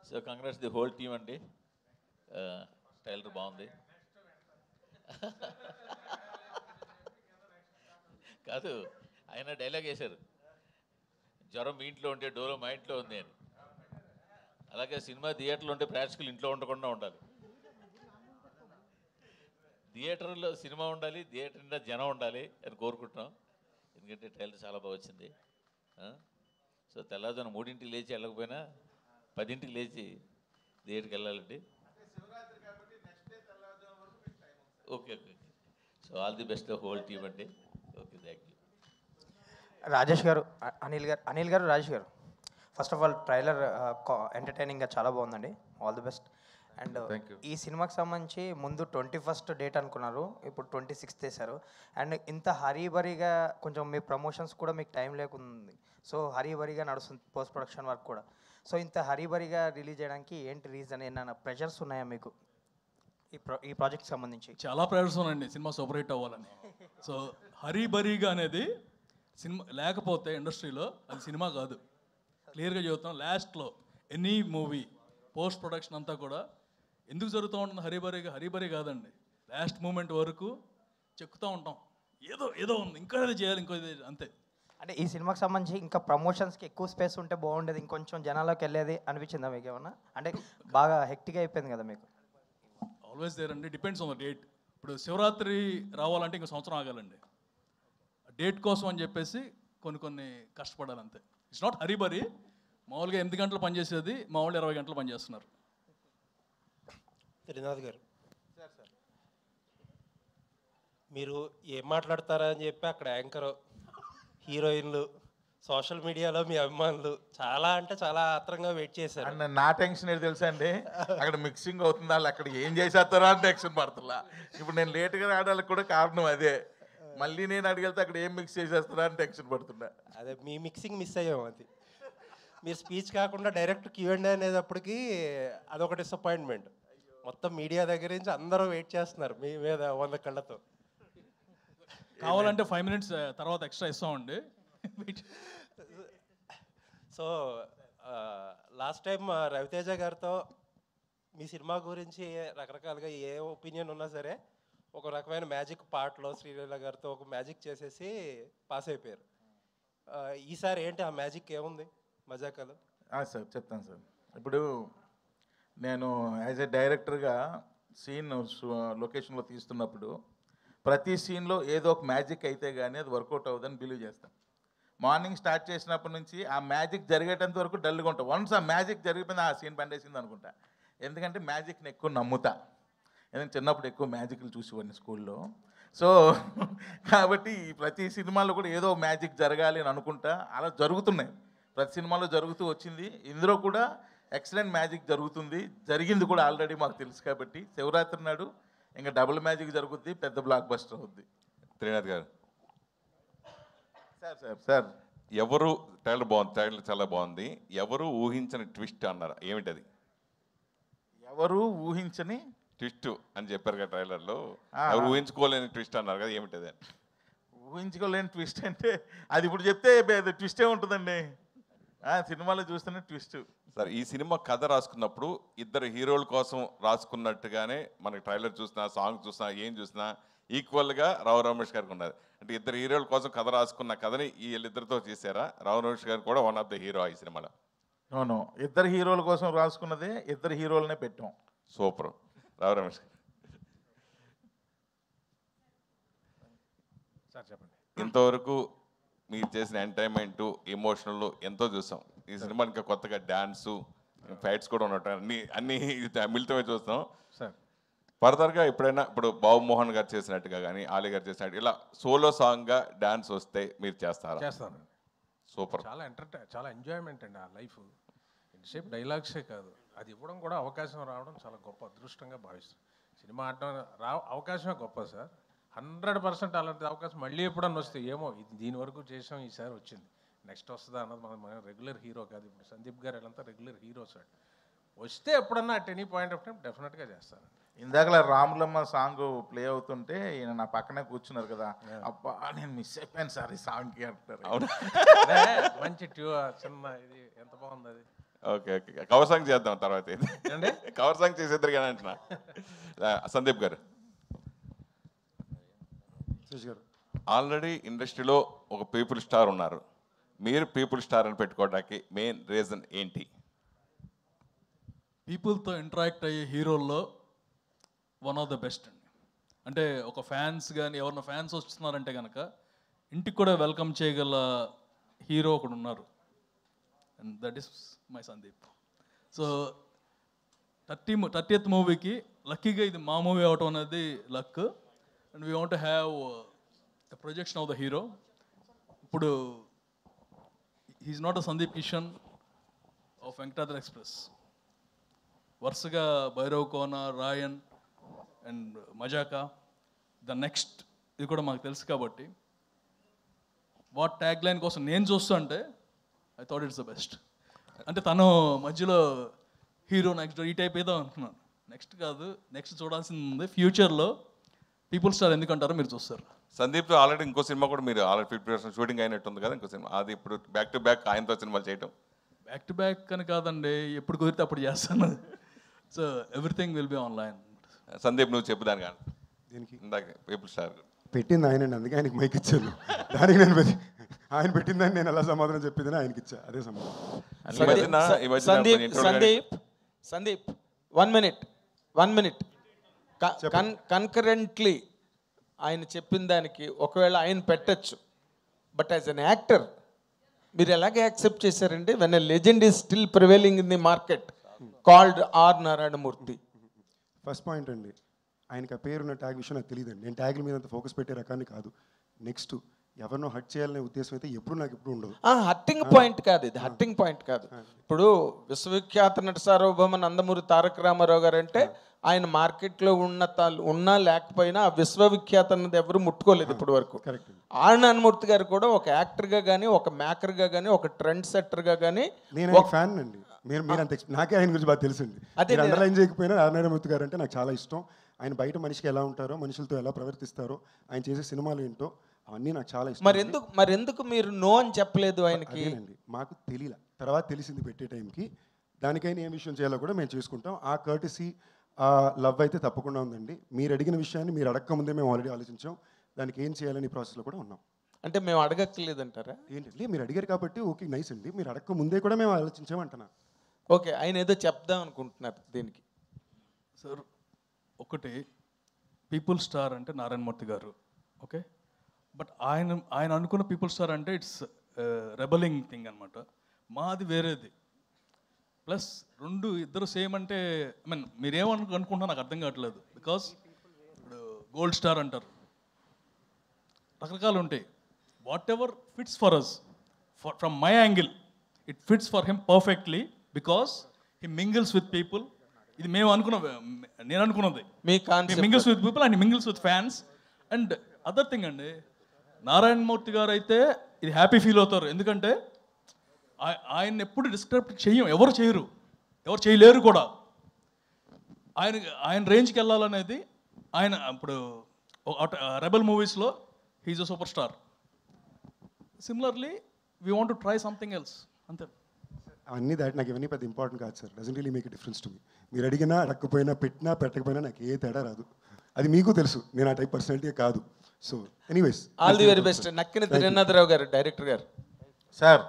So congrats the whole team అండి. Trailer బాగుంది. కాదు, ఆయన డైలాగ్ వేశారు, జ్వరం మీ ఇంట్లో ఉంటే డోలో మా ఇంట్లో ఉంది అని. అలాగే సినిమా థియేటర్లో ఉంటే ప్రేక్షకులు ఇంట్లో ఉండకుండా ఉండాలి. థియేటర్లో సినిమా ఉండాలి, థియేటర్ నిండా జనం ఉండాలి అని కోరుకుంటున్నాం. ఎందుకంటే ట్రైలర్ చాలా బాగా వచ్చింది. సో తెల్లవారుజామున 3ంటికి లేచి వెళ్ళకపోయినా 10ంటికి లేచి థియేటర్కి వెళ్ళాలండి. Okay okay. So all the best whole team అండి. Okay, thank you. రాజేష్ గారు, అనిల్ గారు, రాజేష్ గారు, ఫస్ట్ ఆఫ్ ఆల్ ట్రైలర్ ఎంటర్టైనింగ్గా చాలా బాగుందండి. All the best. అండ్ ఈ సినిమాకి సంబంధించి ముందు 21st డేట్ అనుకున్నారు, ఇప్పుడు 26th వేశారు. అండ్ ఇంత హరీబరీగా కొంచెం మీ ప్రమోషన్స్ కూడా మీకు టైం లేకుంది. సో హరీబరీగా నడుస్తుంది పోస్ట్ ప్రొడక్షన్ వర్క్ కూడా. సో ఇంత హరీబరీగా రిలీజ్ చేయడానికి ఏంటి రీజన్? ఏమైనా ప్రెషర్స్ ఉన్నాయా మీకు ఈ ప్రాజెక్ట్కి సంబంధించి? చాలా ప్రెషర్స్ ఉన్నాయండి సినిమా సూపర్ హిట్ అవ్వాలని. సో హరీబరీగా అనేది సినిమా లేకపోతే ఇండస్ట్రీలో అది సినిమా కాదు. క్లియర్గా చెబుతాం. లాస్ట్లో ఎనీ మూవీ పోస్ట్ ప్రొడక్షన్ అంతా కూడా ఎందుకు జరుగుతూ ఉంటుంది హరీబరీగా? హరీబరీ కాదండి, లాస్ట్ మూమెంట్ వరకు చెక్కుతూ ఉంటాం, ఏదో ఏదో ఉంది, ఇంకా ఏదో చేయాలి, ఇంకో ఇది, అంతే. అంటే ఈ సినిమాకి సంబంధించి ఇంకా ప్రమోషన్స్కి ఎక్కువ స్పేస్ ఉంటే బాగుండేది, ఇంకొంచెం జనాల్లోకి వెళ్ళేది అనిపించిందా మీకు ఏమన్నా? అంటే బాగా హెక్టిక్ అయిపోయింది కదా మీకు. ఆల్వేస్ దేర్ అండి, డిపెండ్స్ ఆన్ ద డేట్. ఇప్పుడు శివరాత్రి రావాలంటే ఇంకో సంవత్సరం ఆగాలండి. డేట్ కోసం అని చెప్పేసి కొన్ని కష్టపడాలి, అంతే. It's not hurry burry. మామూలుగా 8 గంటలు పనిచేసేది మా వాళ్ళు 20 గంటలు పనిచేస్తున్నారు. త్రినాథ్ గారు, మీరు ఏం మాట్లాడతారా అని చెప్పి అక్కడ యాంకర్, హీరోయిన్లు, సోషల్ మీడియాలో మీ అభిమానులు చాలా అంటే చాలా ఆత్రంగా వెయిట్ చేశారు. అండ్ నా టెన్షన్ ఏంటి తెలుసా అండి, అక్కడ మిక్సింగ్ అవుతుంది, వాళ్ళు అక్కడ ఏం చేసేస్తారా అని టెన్షన్ పడుతున్నా. ఇప్పుడు నేను లేట్గా రావడానికి కూడా కారణం అదే. మళ్ళీ నేను అడిగితే అక్కడ ఏం మిక్స్ చేసేస్తారా అని టెన్షన్ పడుతున్నా. అదే మీ మిక్సింగ్ మిస్ అయ్యాం. అది మీరు స్పీచ్ కాకుండా డైరెక్ట్ Q&A అనేటప్పటికి అదొక డిసప్పాయింట్మెంట్. మొత్తం మీడియా దగ్గర నుంచి అందరూ వెయిట్ చేస్తున్నారు మీ మీద 100 కళ్ళతో. కావాలంటే 5 minutes తర్వాత ఎక్స్ట్రా ఇస్తామండి. సో లాస్ట్ టైం రవితేజ గారితో మీ సినిమా గురించి రకరకాలుగా ఏ ఒపీనియన్ ఉన్నా సరే ఒక రకమైన మ్యాజిక్ పార్ట్లో శ్రీలీల గారితో ఒక మ్యాజిక్ చేసేసి పాస్ అయిపోయారు. ఈసారి ఏంటి ఆ మ్యాజిక్ ఏముంది మజాకాలు? సార్ చెప్తాను సార్. ఇప్పుడు నేను యాజ్ ఎ డైరెక్టర్గా సీన్ లొకేషన్లో తీస్తున్నప్పుడు ప్రతి సీన్లో ఏదో ఒక మ్యాజిక్ అయితే కానీ అది వర్కౌట్ అవ్వదని బిలీవ్ చేస్తాను. మార్నింగ్ స్టార్ట్ చేసినప్పటి నుంచి ఆ మ్యాజిక్ జరిగేటంత వరకు డల్గా ఉంటాం. వన్స్ ఆ మ్యాజిక్ జరిగిపోయింది ఆ సీన్ పనిచేసింది అనుకుంటా. ఎందుకంటే మ్యాజిక్ని ఎక్కువ నమ్ముతా. ఎందుకంటే చిన్నప్పుడు ఎక్కువ మ్యాజిక్లు చూసేవాడిని స్కూల్లో. సో కాబట్టి ప్రతి సినిమాలో కూడా ఏదో మ్యాజిక్ జరగాలి అని అనుకుంటా. అలా జరుగుతున్నాయి, ప్రతి సినిమాలో జరుగుతూ వచ్చింది. ఇందులో కూడా ఎక్సలెంట్ మ్యాజిక్ జరుగుతుంది, జరిగింది కూడా ఆల్రెడీ మాకు తెలుసు. కాబట్టి శివరాత్రి నాడు ఇంకా డబుల్ మ్యాజిక్ జరుగుద్ది, పెద్ద బ్లాక్ బస్టర్ అవుద్ది. త్రినాథ్ గారు, సార్ ఎవరు ట్రైలర్ బాగుంది, ట్రైలర్ చాలా బాగుంది. ఎవరు ఊహించని ట్విస్ట్ అన్నారు, ఏమిటది? ఎవరు ఊహించని ట్విస్ట్ అని చెప్పారు కదా ట్రైలర్లో, ఎవరు ఊహించుకోలేని ట్విస్ట్ అన్నారు కదా, ఏమిటది? ఊహించుకోలేని ట్విస్ట్ అంటే అది ఇప్పుడు చెప్తే ట్విస్టే ఉంటుందండి, సినిమాలో చూస్తేనే ట్విస్ట్. సార్, ఈ సినిమా కథ రాసుకున్నప్పుడు ఇద్దరు హీరోల కోసం రాసుకున్నట్టుగానే మనకి ట్రైలర్ చూసినా, సాంగ్ చూసినా, ఏం చూసినా ఈక్వల్గా రావు రమేష్ గారికి ఉన్నది. అంటే ఇద్దరు హీరోల కోసం కథ రాసుకున్న కథని వీళ్ళిద్దరితో చేశారా? రావు రమేష్ గారు కూడా వన్ ఆఫ్ ద హీరో ఈ సినిమాలో. అవును, ఇద్దరు హీరోల కోసం రాసుకున్నదే, ఇద్దరు హీరోలనే పెట్టాం. సూపర్. రావు రమేష్ గారు సార్ చెప్పండి. ఇంతవరకు మీరు చేసిన ఎంటర్టైన్మెంట్, ఎమోషనల్ ఎంతో చూసాం. ఈ సినిమా ఇంకా కొత్తగా డ్యాన్సు, ఫైట్స్ కూడా ఉన్నట్టు అన్ని మిళితమే చూస్తాం సార్. ఫర్దర్గా ఎప్పుడైనా ఇప్పుడు బాబు మోహన్ గారు చేసినట్టుగా కానీ, ఆలీ గారు చేసినట్టు ఇలా సోలో సాంగ్గా డ్యాన్స్ వస్తే మీరు చేస్తారా? చేస్తాను. సూపర్. చాలా ఎంజాయ్మెంట్ అండి ఆ లైఫ్. ఎంతసేపు డైలాగ్సే కాదు, అది ఇవ్వడం కూడా అవకాశం రావడం చాలా గొప్ప అదృష్టంగా భావిస్తాను. సినిమా ఆడడం అవకాశమే గొప్ప సార్. 100% అలాంటి అవకాశం మళ్ళీ ఎప్పుడన్నా వస్తే ఏమో దీని వరకు చేసాం, ఈసారి వచ్చింది, నెక్స్ట్ వస్తుందా అన్నది మన రెగ్యులర్ హీరో కాదు. ఇప్పుడు సందీప్ గారు వీళ్ళంతా రెగ్యులర్ హీరోస్ అండి. వస్తే ఎప్పుడన్నా at any point of time డెఫినెట్గా చేస్తాను. ఇందాకలా రాములమ్మ సాంగ్ ప్లే అవుతుంటే ఈయన నా పక్కనే కూర్చున్నారు కదా, అబ్బా నేను మిస్ అయిపోయాను సార్ ఈ సాంగ్కి అంటారు. మంచి చిన్న ఇది ఎంత బాగుంది అది. ఓకే ఓకే కవర్ సాంగ్ చేద్దాం తర్వాత కవర్ సాంగ్ చేసేద్దరు కానీ అంటున్నా. సందీప్ గారు, ఆల్రెడీ ఇండస్ట్రీలో ఒక పీపుల్ స్టార్ ఉన్నారు, మీరు పీపుల్ స్టార్ అని పెట్టుకోవడానికి మెయిన్ రీజన్ ఏంటి? పీపుల్తో ఇంటరాక్ట్ అయ్యే హీరోల్లో వన్ ఆఫ్ ద బెస్ట్ అండి. అంటే ఒక ఫ్యాన్స్ కానీ ఎవరన్నా ఫ్యాన్స్ వస్తున్నారంటే కనుక ఇంటికి కూడా వెల్కమ్ చేయగల హీరో ఒకడు ఉన్నారు, and that is my Sandeep. So 30th మూవీకి లక్కీగా ఇది మా మూవీ అవటం అనేది luck, and we want have the projection of the hero. ఇప్పుడు he is not a Sandeep Kishan of Venkatadri express. వరుసగా Bhairav Kona, Raayan and Mazaka, the next ఇది కూడా మాకు తెలుసు కాబట్టి వాట్ ట్యాగ్ లైన్ కోసం నేను చూస్తా అంటే I thought it's the best. అంటే తను మధ్యలో హీరో నెక్స్ట్ ఈ టైప్ ఏదో అనుకున్నాను. నెక్స్ట్ కాదు, నెక్స్ట్ చూడాల్సింది ఉంది. ఫ్యూచర్లో పీపుల్ స్టార్ ఎందుకంటారో మీరు చూస్తారు. సందీప్తో ఆల్రెడీ ఇంకో సినిమా కూడా మీరు ఆల్రెడీ 50% షూటింగ్ అయినట్టుంది కదా ఇంకో సినిమా, అది ఇప్పుడు బ్యాక్ టు బ్యాక్ ఆయనతో సినిమాలు చేయటం? బ్యాక్ టు బ్యాక్ అని కాదండి, ఎప్పుడు కుదిరితే అప్పుడు చేస్తాను. So everything will be online. Sandeep నువ్వు చెప్పు దాని కానీ దీనికి ఇందాక పీపుల్ స్టార్ పెట్టింది ఆయనండి, అందుకే ఆయనకి మైక్ ఇచ్చాను. దానికి నేను ఆయన పెట్టిందని నేను ఎలా సమాధానం చెప్పిందని ఆయనకి ఇచ్చా, అదే సమాధానం. సందీప్ 1 minute కన్కరెంట్లీ ఆయన చెప్పిన దానికి ఒకవేళ ఆయన పెట్టచ్చు, బట్ యాజ్ అన్ యాక్టర్ మీరు ఎలాగే యాక్సెప్ట్ చేశారండి? When a legend is still prevailing in the market called R Narayanamurthy. First point అండి, ఆయనకి ఆ పేరున్న ట్యాగ్ విషయం నాకు తెలియదండి. నేను ట్యాగ్ల మీద అంత ఫోకస్ పెట్టే రకాన్ని కాదు. నెక్స్ట్ ఎవరినో హట్ చేయాలనే ఉద్దేశం అయితే నాకు ఎప్పుడు ఉండదు. హట్టింగ్ పాయింట్ కాదు ఇది, హట్టింగ్ పాయింట్ కాదు. ఇప్పుడు విశ్వవిఖ్యాత నట సార్వభౌమ నందమూరి తారక రామారావు గారు అంటే ఆయన మార్కెట్లో ఉన్నా లేకపోయినా ఆ విశ్వవిఖ్యాత అన్నది ఎవరు ముట్టుకోలేదు ఇప్పటి వరకు. ఆర్ నారాయణమూర్తి గారు కూడా ఒక యాక్టర్గా కానీ, ఒక మేకర్గా కానీ, ఒక ట్రెండ్ సెట్టర్గా కానీ నేను ఫ్యాన్ అండి. మీరు అంత నాకే ఆయన గురించి బాగా తెలుసండి. అదే అండర్లైన్ చేయకపోయినా ఆర్ నారాయణమూర్తి గారు అంటే నాకు చాలా ఇష్టం. ఆయన బయట మనిషికి ఎలా ఉంటారో, మనుషులతో ఎలా ప్రవర్తిస్తారో, ఆయన చేసే సినిమాలు ఏంటో అవన్నీ నాకు చాలా ఇష్టం. మరెందుకు మీరు నో అని చెప్పలేదు ఆయనకి? మాకు తెలియలే, తర్వాత తెలిసింది పెట్టే టైంకి. దానికైనా ఏం విషయం చేయాలో కూడా మేము చూసుకుంటాం. ఆ కర్టసీ, ఆ లవ్ అయితే తప్పకుండా ఉందండి. మీరు అడిగిన విషయాన్ని మీరు అడగక ముందే మేము ఆల్రెడీ ఆలోచించాం. దానికి ఏం చేయాలని ప్రాసెస్లో కూడా ఉన్నాం. అంటే మేము అడగక్కర్లేదంటారా? ఏంటండి మీరు అడిగారు కాబట్టి ఓకే నైస్ అండి. మీరు అడగక ముందే కూడా మేము ఆలోచించామంటున్నా. ఓకే, ఆయన ఏదో చెప్దాం అనుకుంటున్నారు దీనికి. సార్ ఒకటి, పీపుల్ స్టార్ అంటే నారాయణమూర్తి గారు, ఓకే, బట్ ఆయన అనుకున్న పీపుల్ స్టార్ అంటే ఇట్స్ రెబలింగ్ థింగ్ అనమాట. మాది వేరేది. ప్లస్ ఇద్దరు సేమ్ అంటే ఐ మీన్ మీరేమనుకుంటున్నా నాకు అర్థం కావట్లేదు. బికాస్ ఇప్పుడు గోల్డ్ స్టార్ అంటారు, రకరకాలు ఉంటాయి. Whatever fits for us, from my angle it fits for him perfectly because he mingles with people. ఇది నేను అనుకున్నది. Mingles with people and mingles with fans. And other thing అండి, నారాయణమూర్తి గారు అయితే ఇది హ్యాపీ ఫీల్ అవుతారు. ఎందుకంటే ఆయన ఎప్పుడు డిస్క్రైబ్ ఎవరు చేయలేరు కూడా. ఆయన రేంజ్కి వెళ్ళాలనేది ఆయన. ఇప్పుడు రెబల్ మూవీస్లో he is a super star. Similarly we want to try something else, అంతే. అవన్నీ నాకు ఇవన్నీ పెద్ద ఇంపార్టెంట్ కాదు sir. Doesn't really make a difference to me. మీరు అడిగినా అడగకపోయినా, పెట్టినా పెట్టకపోయినా నాకు ఏ తేడా రాదు. అది మీకు తెలుసు. నేను ఆ టైప్ పర్సనాలిటీ కాదు. So anyways all the very best. Nakkina Trinadharao గారు, డైరెక్టర్ గారు. సార్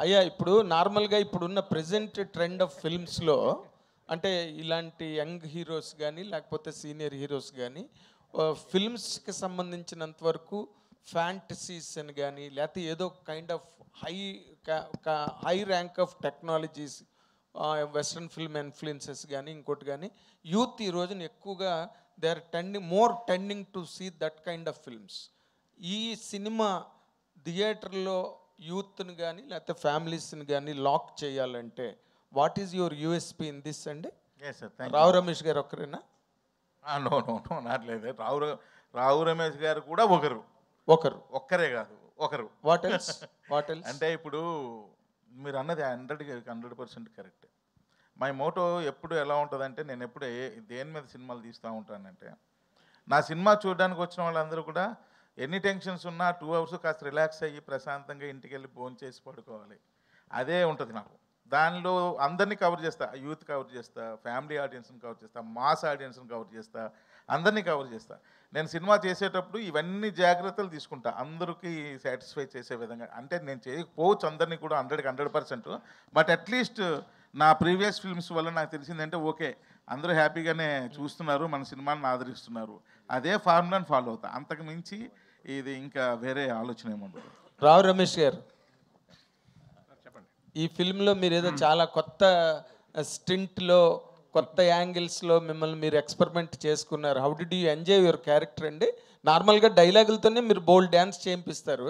అయ్యా, ఇప్పుడు నార్మల్గా ఇప్పుడున్న ప్రెజెంట్ ట్రెండ్ ఆఫ్ ఫిల్మ్స్లో అంటే ఇలాంటి యంగ్ హీరోస్ కానీ లేకపోతే సీనియర్ హీరోస్ కానీ ఫిల్మ్స్కి సంబంధించినంత వరకు ఫ్యాంటసీస్ అని కానీ లేకపోతే ఏదో kind of high rank of technologies, western film influences కానీ ఇంకోటి కానీ యూత్ ఈ రోజున ఎక్కువగా they are tending to see that kind of films. ఈ సినిమా థియేటర్లో యూత్ని కానీ లేకపోతే ఫ్యామిలీస్ని కానీ లాక్ చేయాలంటే what is your USP in this అండి? రావు రమేష్ గారు ఒక్కరేనా? నో నాట్లేదు. రావు రమేష్ గారు కూడా ఒక్కరే కాదు, ఒకరు. వాట్ ఎల్స్ అంటే ఇప్పుడు మీరు అన్నది 100% కరెక్ట్. మై మోటో ఎప్పుడు ఎలా ఉంటుందంటే, నేను ఎప్పుడు దేని మీద సినిమాలు తీస్తూ ఉంటానంటే, నా సినిమా చూడడానికి వచ్చిన వాళ్ళందరూ కూడా ఎన్ని టెన్షన్స్ ఉన్నా 2 hours కాస్త రిలాక్స్ అయ్యి ప్రశాంతంగా ఇంటికి వెళ్ళి భోజనం చేసి పడుకోవాలి. అదే ఉంటుంది నాకు. దానిలో అందరినీ కవర్ చేస్తా, యూత్ కవర్ చేస్తా, ఫ్యామిలీ ఆడియన్స్ని కవర్ చేస్తా, మాస్ ఆడియన్స్ని కవర్ చేస్తా, అందరినీ కవర్ చేస్తా. నేను సినిమా చేసేటప్పుడు ఇవన్నీ జాగ్రత్తలు తీసుకుంటా, అందరికీ సాటిస్ఫై చేసే విధంగా. అంటే నేను చేయకపోవచ్చు అందరినీ కూడా 100% బట్ అట్లీస్ట్ నా ప్రీవియస్ ఫిల్మ్స్ వల్ల నాకు తెలిసిందంటే ఓకే, అందరూ హ్యాపీగానే చూస్తున్నారు, మన సినిమాని ఆదరిస్తున్నారు. అదే ఫార్ములాని ఫాలో అవుతా, అంతకు మించి ఇది ఇంకా వేరే ఆలోచన ఏముండదు. రావు రమేష్ గారు, ఈ ఫిల్మ్లో మీరు ఏదో చాలా కొత్త స్టింట్లో, కొత్త యాంగిల్స్లో మిమ్మల్ని మీరు ఎక్స్పెరిమెంట్ చేసుకున్నారు. How did you enjoy your character అండి? నార్మల్గా డైలాగులతోనే మీరు బోల్డ్ డ్యాన్స్ చేయింపిస్తారు,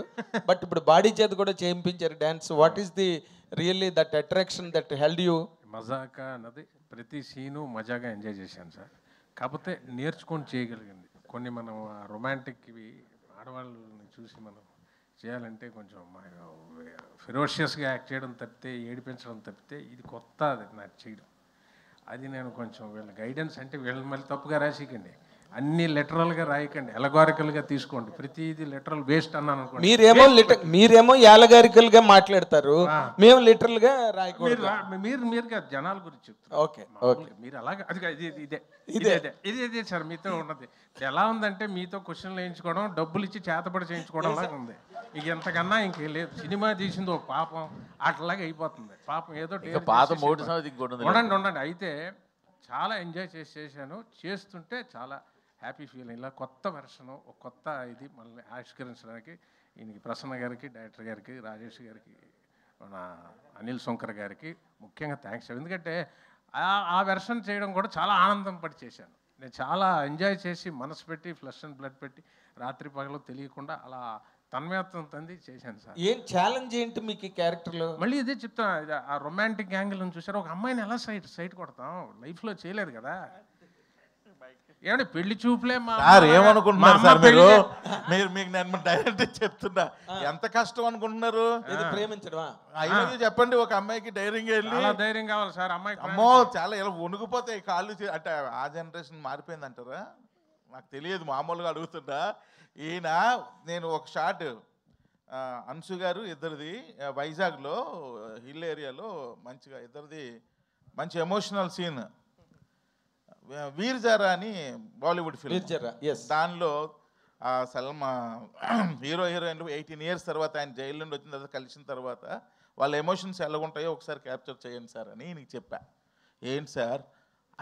బట్ ఇప్పుడు బాడీ చేత కూడా చేయించారు dance. What is the really that attraction that held you? Mazaka అన్నది ప్రతి సీను మజాగా ఎంజాయ్ చేశాను సార్. కాకపోతే నేర్చుకొని చేయగలిగింది కొన్ని. మనం రొమాంటిక్వి ఆడవాళ్ళని చూసి మనం చేయాలంటే కొంచెం ఫెరోషియస్గా యాక్ట్ చేయడం తప్పితే, ఏడిపించడం తప్పితే ఇది కొత్త, అది నాకు చేయడం. అది నేను కొంచెం వీళ్ళ గైడెన్స్, అంటే వీళ్ళని మళ్ళీ తప్పుగా రాసికండి, అన్ని లిటరల్గా రాయకండి, ఎలగారికల్గా తీసుకోండి. ప్రతిదీ లిటరల్ వేస్ట్ అన్నాను అనుకోండి. మీరేమో యాలగారికల్గా మాట్లాడతారు, మేము లిటరల్గా రాయకూడదు. మీరు కాదు, జనాల గురించి చెప్తారు. ఓకే, మీరు అలాగే అది ఇదే సార్ మీతో ఉన్నది. ఎలా ఉందంటే మీతో క్వశ్చన్లు వేయించుకోవడం, డబ్బులు ఇచ్చి చేతపడి చేయించుకోవడం లాగా ఉంది. ఇక ఎంతకన్నా ఇంకేం లేదు. సినిమా తీసింది ఒక పాపం అట్లాగే అయిపోతుంది. పాపం ఏదో ఉండండి. అయితే చాలా ఎంజాయ్ చేశాను. చేస్తుంటే చాలా హ్యాపీ ఫీలింగ్. ఇలా కొత్త వెర్షను, ఒక కొత్త ఇది మళ్ళీ ఆవిష్కరించడానికి ఈయనకి, ప్రసన్న గారికి, డైరెక్టర్ గారికి, రాజేష్ గారికి, మన అనిల్ శంకర్ గారికి ముఖ్యంగా థ్యాంక్స్. ఎందుకంటే ఆ వెర్షన్ చేయడం కూడా చాలా ఆనందం పడి చేశాను. నేను చాలా ఎంజాయ్ చేసి మనసు పెట్టి, ఫ్లష్ అండ్ బ్లడ్ పెట్టి, రాత్రి పగలు తెలియకుండా అలా తన్మయత్వం తంది చేశాను సార్. ఏం ఛాలెంజ్ ఏంటి మీకు ఈ క్యారెక్టర్లో? మళ్ళీ ఇదే చెప్తాను, ఆ రొమాంటిక్ యాంగిల్ అని చూసారు. ఒక అమ్మాయిని ఎలా సైట్ కొడతాం, లైఫ్లో చేయలేదు కదా. ఏమంటే పెళ్లి చూపులే సార్ ఏమనుకుంటున్నారు సార్ మీరు మీకు నేను డైరెక్ట్ చెప్తున్నా, ఎంత కష్టం అనుకుంటున్నారు ప్రేమించడమా? అయినది చెప్పండి. ఒక అమ్మాయికి ధైర్యంగా వెళ్ళి, ధైర్యం కావాలి సార్ అమ్మాయి. అమ్మో చాలా ఇలా వణుకుపోతాయి కాళ్ళు. అంటే ఆ జనరేషన్ మారిపోయింది అంటారా, నాకు తెలియదు, మామూలుగా అడుగుతుంటా. ఈయన నేను ఒక షాట్, అన్సు గారు ఇద్దరిది వైజాగ్లో హిల్ ఏరియాలో మంచిగా ఇద్దరిది మంచి ఎమోషనల్ సీన్. వీర్ జారా అని బాలీవుడ్ ఫిల్మ్, దానిలో సల్మా హీరోయిన్లు 18 years తర్వాత ఆయన జైలు నుండి వచ్చిన తర్వాత కలిసిన తర్వాత వాళ్ళ ఎమోషన్స్ ఎలా ఉంటాయో ఒకసారి క్యాప్చర్ చేయండి సార్ అని నీకు చెప్పా. ఏంటి సార్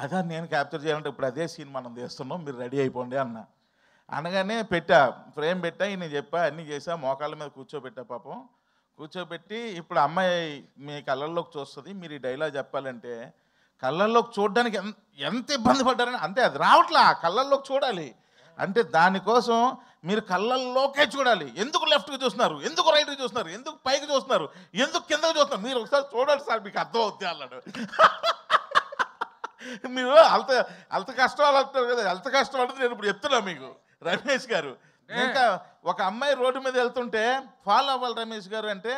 అదా నేను క్యాప్చర్ చేయాలంటే ఇప్పుడు అదే సీన్ మనం చేస్తున్నాం, మీరు రెడీ అయిపోండి అన్న. అనగానే ఫ్రేమ్ పెట్టా, ఈయన చెప్పా, అన్నీ చేసా, మోకాళ్ళ మీద కూర్చోబెట్టా. పాపం కూర్చోబెట్టి, ఇప్పుడు అమ్మాయి మీ కళ్ళల్లోకి చూస్తుంది, మీరు ఈ డైలాగ్ చెప్పాలంటే కళ్ళల్లోకి చూడడానికి ఎంత ఇబ్బంది పడ్డారని. అంతే, అది రావట్లా, కళ్ళల్లోకి చూడాలి అంటే దానికోసం మీరు కళ్ళల్లోకే చూడాలి. ఎందుకు లెఫ్ట్కి చూస్తున్నారు, ఎందుకు రైట్కి చూస్తున్నారు, ఎందుకు పైకి చూస్తున్నారు, ఎందుకు కిందకి చూస్తున్నారు, మీరు ఒకసారి చూడండి సార్ మీకు అర్థం అవుతుంది అన్నాడు. మీరు అంత కష్టం అంటారు కదా, అంత కష్టం అంటే నేను ఇప్పుడు చెప్తున్నా మీకు రమేష్ గారు. ఇంకా ఒక అమ్మాయి రోడ్డు మీద వెళ్తుంటే ఫాలో అవ్వాలి రమేష్ గారు అంటే,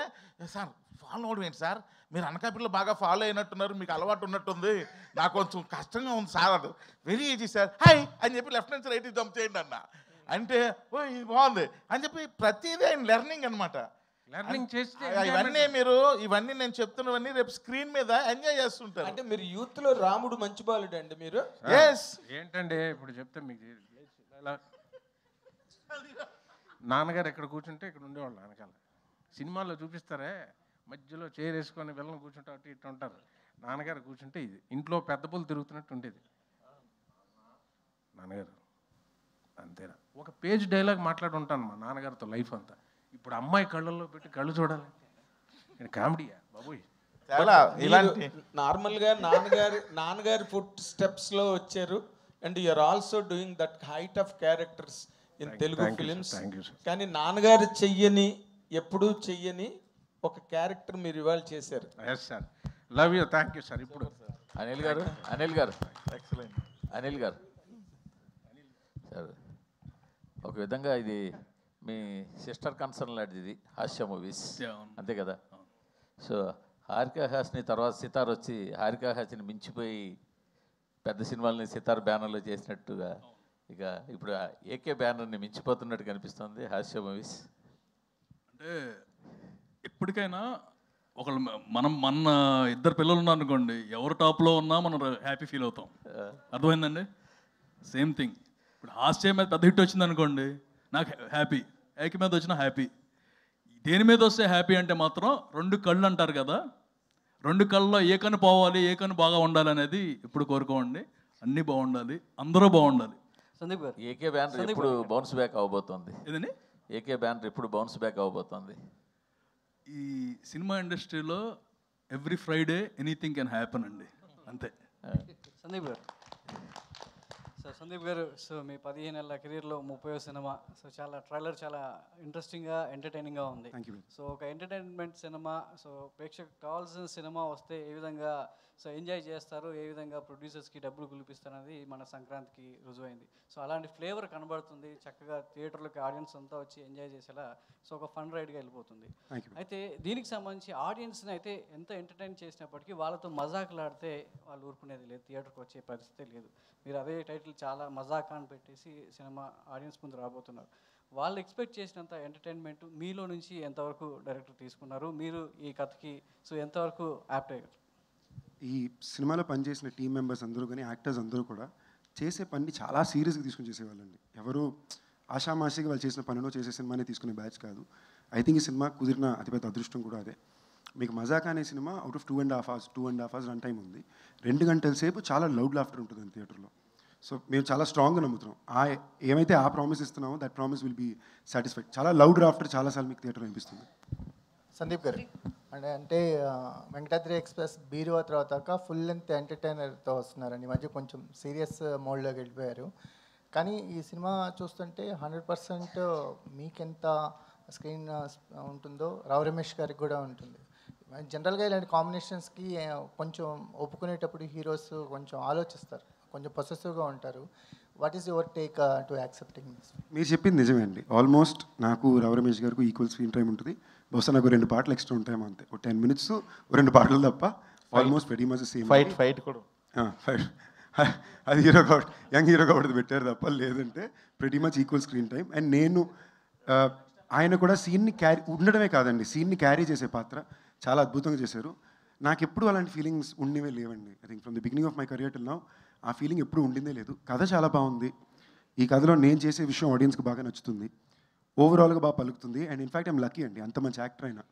సార్ ఫాలో అవ్వడం ఏంటి సార్, మీరు అనకాపిల్లలు బాగా ఫాలో అయినట్టున్నారు, మీకు అలవాటు ఉన్నట్టుంది, నాకు కొంచెం కష్టంగా ఉంది సార్ అన్నారు. వెరీ ఈజీ సార్, హాయ్ అని చెప్పి లెఫ్ట్ నుంచి రైట్కి జంప్ చేయండి అన్న. అంటే ఓ ఇది బాగుంది అని చెప్పి ప్రతిదీ ఆయన లెర్నింగ్ అనమాట. లెర్నింగ్ చేస్తే ఇవన్నీ నేను చెప్తున్నవన్నీ రేపు స్క్రీన్ మీద ఎంజాయ్ చేస్తుంటారు. అంటే మీరు యూత్లో రాముడు మంచి బాలుడు అండి మీరు. ఏంటంటే ఇప్పుడు చెప్తే మీకు నాన్నగారు ఎక్కడ కూర్చుంటే ఇక్కడ ఉండేవాళ్ళు. వెనకాల సినిమాల్లో చూపిస్తారే, మధ్యలో చైర్ వేసుకొని వెళ్ళని కూర్చుంటే అటు ఇటు ఉంటారు. నాన్నగారు కూర్చుంటే ఇది ఇంట్లో పెద్ద పూలు తిరుగుతున్నట్టు ఉండేది నాన్నగారు. అంతేనా, ఒక పేజ్ డైలాగ్ మాట్లాడి ఉంటాను మా నాన్నగారితో లైఫ్ అంతా. ఇప్పుడు అమ్మాయి కళ్ళల్లో పెట్టి కళ్ళు చూడాలి, నేను కామెడీయా బాబోయ్. నార్మల్గా నాన్నగారి ఫుట్ స్టెప్స్లో వచ్చారు. And you are also doing that height of characters in Telugu films. కానీ నాన్నగారు ఎప్పుడూ చెయ్యని ఒక క్యారెక్టర్ మీరు ఇవాళ చేశారు. Yes sir, love you, thank you sir. ఇప్పుడు అనిల్ గారు సార్, ఒక విధంగా ఇది మీ సిస్టర్ కన్సర్న్ లాంటిది, ఇది హాస్య మూవీస్ అంతే కదా. సో హారికా హాస్ని తర్వాత సితార్ వచ్చి హారికా హాస్ని మించిపోయి పెద్ద సినిమాలని సితార్ బ్యానర్లో చేసినట్టుగా ఇక ఇప్పుడు ఏకే బ్యానర్ని మించిపోతున్నట్టు కనిపిస్తుంది హాస్య మూవీస్. అంటే ఎప్పటికైనా ఒకళ్ళు మన ఇద్దరు పిల్లలు ఉన్నారు అనుకోండి, ఎవరు టాప్లో ఉన్నా మనం హ్యాపీ ఫీల్ అవుతాం. అర్థమైందండి? Same thing. ఇప్పుడు హాస్య మీద పెద్ద హిట్ వచ్చింది అనుకోండి, నాకు హ్యాపీ. ఏక మీద వచ్చినా హ్యాపీ. దేని మీద వస్తే హ్యాపీ అంటే మాత్రం 2 కళ్ళు అంటారు కదా, 2 కళ్ళలో ఏ కన్ను పోవాలి, ఏ కన్ను బాగా ఉండాలి అనేది ఇప్పుడు కోరుకోండి. అన్నీ బాగుండాలి, అందరూ బాగుండాలి. సందీప్ గారు, ఏకే బ్యానర్ ఎప్పుడు బౌన్స్ బ్యాక్ అవబోతోంది? ఏదండి? ఏకే బ్యానర్ ఎప్పుడు బౌన్స్ బ్యాక్ అవబోతోంది? ఈ సినిమా ఇండస్ట్రీలో every Friday anything can happen అండి, అంతే. సందీప్ గారు, సందీప్ గారు, సో మీ 15 ఏళ్ళ కెరీర్లో 30వ సినిమా. సో చాలా ట్రైలర్ చాలా ఇంట్రెస్టింగ్గా ఎంటర్టైనింగ్గా ఉంది. సో ఒక ఎంటర్టైన్మెంట్ సినిమా, సో ప్రేక్షకులకు కావాల్సిన సినిమా వస్తే ఏ విధంగా సో ఎంజాయ్ చేస్తారు, ఏ విధంగా ప్రొడ్యూసర్స్కి డబ్బులు కులిపిస్తారు అనేది మన సంక్రాంతికి రుజువైంది. సో అలాంటి ఫ్లేవర్ కనబడుతుంది. చక్కగా థియేటర్లోకి ఆడియన్స్ అంతా వచ్చి ఎంజాయ్ చేసేలా సో ఒక ఫన్ రైడ్గా వెళ్ళిపోతుంది. అయితే దీనికి సంబంధించి ఆడియన్స్ని అయితే ఎంత ఎంటర్టైన్ చేసినప్పటికీ వాళ్ళతో మజాకులాడితే వాళ్ళు ఊరుకునేది లేదు, థియేటర్కి వచ్చే పరిస్థితి లేదు. మీరు అదే టైటిల్ చాలా మజాక్ అని పెట్టేసి సినిమా ఆడియన్స్ ముందు రాబోతున్నారు. వాళ్ళు ఎక్స్పెక్ట్ చేసినంత ఎంటర్టైన్మెంట్ మీలో నుంచి ఎంతవరకు డైరెక్టర్ తీసుకున్నారు? మీరు ఈ కథకి సో ఎంతవరకు యాప్ట్ అయ్యారు? ఈ సినిమాలో పనిచేసిన టీం మెంబర్స్ అందరూ కానీ యాక్టర్స్ అందరూ కూడా చేసే పని చాలా సీరియస్గా తీసుకుని చేసేవాళ్ళండి. ఎవరు ఆషామాషిగా వాళ్ళు చేసిన పనిలో చేసే సినిమానే తీసుకునే బ్యాచ్ కాదు. ఐ థింక్ ఈ సినిమా కుదిరిన అతిపెద్ద అదృష్టం కూడా అదే. మీకు మజాక్ అనే cinema out of 2.5 hours run time ఉంది. 2 గంటల సేపు చాలా లౌడ్ లాఫ్టర్ ఉంటుంది థియేటర్లో. సో మేము చాలా స్ట్రాంగ్గా నమ్ముతున్నాం. ఏమైతే ఆ ప్రామిస్ ఇస్తున్నామో that promise will be satisfied. చాలా లౌడ్ లాఫ్టర్ చాలాసార్లు మీకు థియేటర్ అనిపిస్తుంది. సందీప్ గారు, అంటే వెంకటాద్రి ఎక్స్ప్రెస్ బీరువా తర్వాత ఫుల్ లెంత్ ఎంటర్టైనర్తో వస్తున్నారండి. ఈ మధ్య కొంచెం సీరియస్ మోడ్లోకి వెళ్ళిపోయారు. కానీ ఈ సినిమా చూస్తుంటే 100% మీకెంత స్క్రీన్ ఉంటుందో రావు రమేష్ గారికి కూడా ఉంటుంది. జనరల్గా ఇలాంటి కాంబినేషన్స్కి కొంచెం ఒప్పుకునేటప్పుడు హీరోస్ కొంచెం ఆలోచిస్తారు, కొంచెం పొసెసివ్గా ఉంటారు. What is your take to accepting this? మీరు చెప్పింది నిజమే అండి. ఆల్మోస్ట్ నాకు రావు రమేష్ గారికి ఈక్వల్ స్క్రీన్ టైం ఉంటుంది. బహుశా నాకు 2 పాటలు ఎక్స్ట్రా ఉంటాయేమో, అంతే. ఒక 10 minutes 2 పాటలు తప్ప almost very much same. Fight కూడా ఫైట్ అది హీరో కాబట్టి యంగ్ హీరో కాబట్టి పెట్టారు తప్ప, లేదంటే pretty much equal screen time. And నేను ఆయన కూడా సీన్ని క్యారీ ఉండడమే కాదండి, సీన్ని క్యారీ చేసే పాత్ర చాలా అద్భుతంగా చేశారు. నాకు ఎప్పుడు అలాంటి ఫీలింగ్స్ ఉండేవే లేవండి. I think from the beginning of my career till now ఆ ఫీలింగ్ ఎప్పుడు ఉండిందే లేదు. కథ చాలా బాగుంది. ఈ కథలో నేను చేసే విషయం ఆడియన్స్కి బాగా నచ్చుతుంది, ఓవరాల్గా బాగా పలుకుతుంది. అండ్ ఇన్ఫ్యాక్ట్ ఐమ్ లక్కీ అండి, అంత మంచి యాక్టర్ అయినా.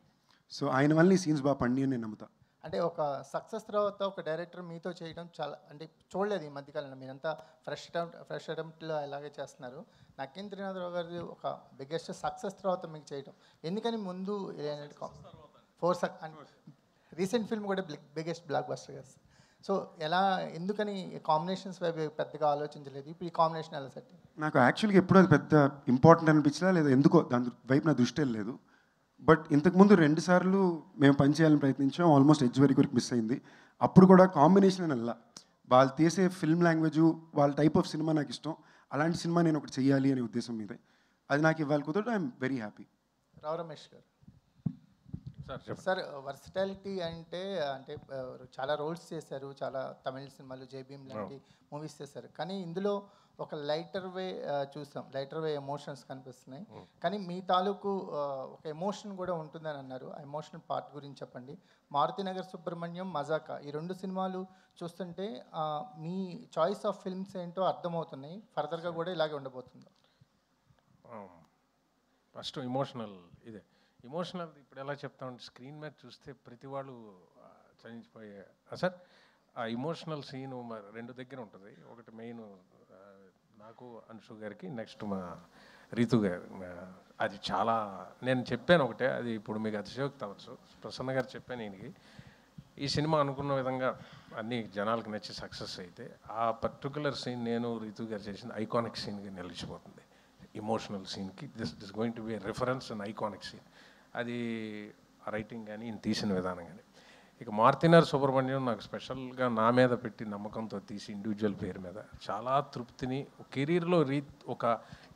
సో ఆయన వల్ల ఈ సీన్స్ బాగా పండి అని నేను నమ్ముతా. అంటే ఒక సక్సెస్ తర్వాత ఒక డైరెక్టర్ మీతో చేయడం చాలా, అంటే చూడలేదు ఈ మధ్యకాలంలో. మీరంతా ఫ్రెష్ అటెంప్ట్లో అలాగే చేస్తున్నారు. నక్కిన్ త్రినాథరావు గారి ఒక బిగ్గెస్ట్ సక్సెస్ తర్వాత మీకు చేయడం ఎందుకని? ముందు రీసెంట్ ఫిల్మ్ కూడా బిగ్గెస్ట్ బ్లాక్ బస్టర్ కదా. సో ఎలా, ఎందుకని కాంబినేషన్స్ వైపు పెద్దగా ఆలోచించలేదు? ఇప్పుడు ఈ కాంబినేషన్ ఎలా సెట్? నాకు యాక్చువల్గా ఎప్పుడు అది పెద్ద ఇంపార్టెంట్ అనిపించలా, లేదా ఎందుకో దాని వైపు నా దృష్టి వెళ్ళలేదు. బట్ ఇంతకుముందు 2 సార్లు మేము పనిచేయాలని ప్రయత్నించాం. ఆల్మోస్ట్ ఎడ్జ్ వరకు మిస్ అయింది. అప్పుడు కూడా కాంబినేషన్ అని అలా వాళ్ళు తీసే ఫిల్మ్ లాంగ్వేజ్, వాళ్ళ టైప్ ఆఫ్ సినిమా నాకు ఇష్టం. అలాంటి సినిమా నేను ఒకటి చెయ్యాలి అనే ఉద్దేశం మీదే. అది నాకు ఇవ్వాలి కుదరదు. I'm very happy. Rao Ramesh గారు సార్, వర్సిటాలిటీ అంటే చాలా రోల్స్ చేశారు, చాలా తమిళ సినిమాలు, జైభీమ్ లాంటి మూవీస్ చేశారు. కానీ ఇందులో ఒక లైటర్ వే చూసాం, లైటర్ వే ఎమోషన్స్ కనిపిస్తున్నాయి. కానీ మీ తాలూకు ఒక ఎమోషన్ కూడా ఉంటుందని అన్నారు. ఆ ఎమోషనల్ పార్ట్ గురించి చెప్పండి. మారుతినగర్ సుబ్రహ్మణ్యం, మజాకా, ఈ 2 సినిమాలు చూస్తుంటే మీ చాయిస్ ఆఫ్ ఫిల్మ్స్ ఏంటో అర్థమవుతున్నాయి. ఫర్దర్గా కూడా ఇలాగే ఉండబోతుందా? ఫస్ట్ ఇమోషనల్ ఇదే ఇమోషనల్ ఇప్పుడు ఎలా చెప్తామంటే స్క్రీన్ మీద చూస్తే ప్రతి వాళ్ళు చనిపోయే సార్ ఆ ఇమోషనల్ సీన్ 2 దగ్గర ఉంటుంది. ఒకటి మెయిన్ నాకు అంశు గారికి, నెక్స్ట్ మా రీతు గారు. అది చాలా నేను చెప్పాను ఒకటే, అది ఇప్పుడు మీకు అతిశయోక్తి అవ్వచ్చు. ప్రసన్న గారు చెప్పాను ఈయనకి, ఈ సినిమా అనుకున్న విధంగా అన్ని జనాలకు నచ్చి సక్సెస్ అయితే ఆ పర్టికులర్ సీన్ నేను రీతు గారు చేసిన ఐకానిక్ సీన్గా నిలిచిపోతుంది. ఇమోషనల్ సీన్కి this going to be reference and iconic scene. అది రైటింగ్ కానీ ఈయన తీసిన విధానం కానీ. ఇక మారుతినగర్ సుబ్రహ్మణ్యం నాకు స్పెషల్గా నా మీద పెట్టి నమ్మకంతో తీసి ఇండివిజువల్ పేరు మీద చాలా తృప్తిని, కెరీర్లో ఒక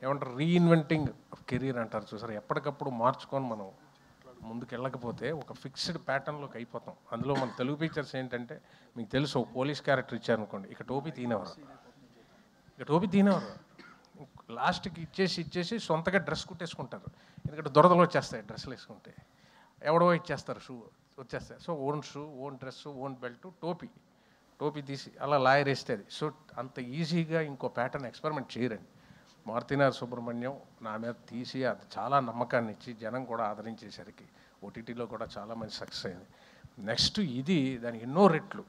ఏమంటారు రీఇన్వెంటింగ్ కెరీర్ అంటారు చూసారు, ఎప్పటికప్పుడు మార్చుకొని మనం ముందుకు వెళ్ళకపోతే ఒక ఫిక్స్డ్ ప్యాటర్న్లోకి అయిపోతాం. అందులో మన తెలుగు పిక్చర్స్ ఏంటంటే మీకు తెలుసు, ఒక పోలీస్ క్యారెక్టర్ ఇచ్చారనుకోండి, ఇక టోపీ తీనేవారు, లాస్ట్కి ఇచ్చేసి సొంతగా డ్రెస్ కుట్టేసుకుంటారు. ఎందుకంటే దురదలు వచ్చేస్తాయి డ్రెస్సులు వేసుకుంటే. ఎవడో ఇచ్చేస్తారు షూ, వచ్చేస్తాయి. So own shoe, own dress, own belt, టోపీ తీసి అలా లాయర్ వేస్తే అది. సో అంత ఈజీగా ఇంకో ప్యాటర్న్ ఎక్స్పెరిమెంట్ చేయరండి. మారుతినాథ్ సుబ్రహ్మణ్యం నా మీద తీసి అది చాలా నమ్మకాన్ని ఇచ్చి జనం కూడా ఆదరించేసరికి ఓటీటీలో కూడా చాలా మంచి సక్సెస్ అయింది. నెక్స్ట్ ఇది దానికి ఎన్నో రెట్లు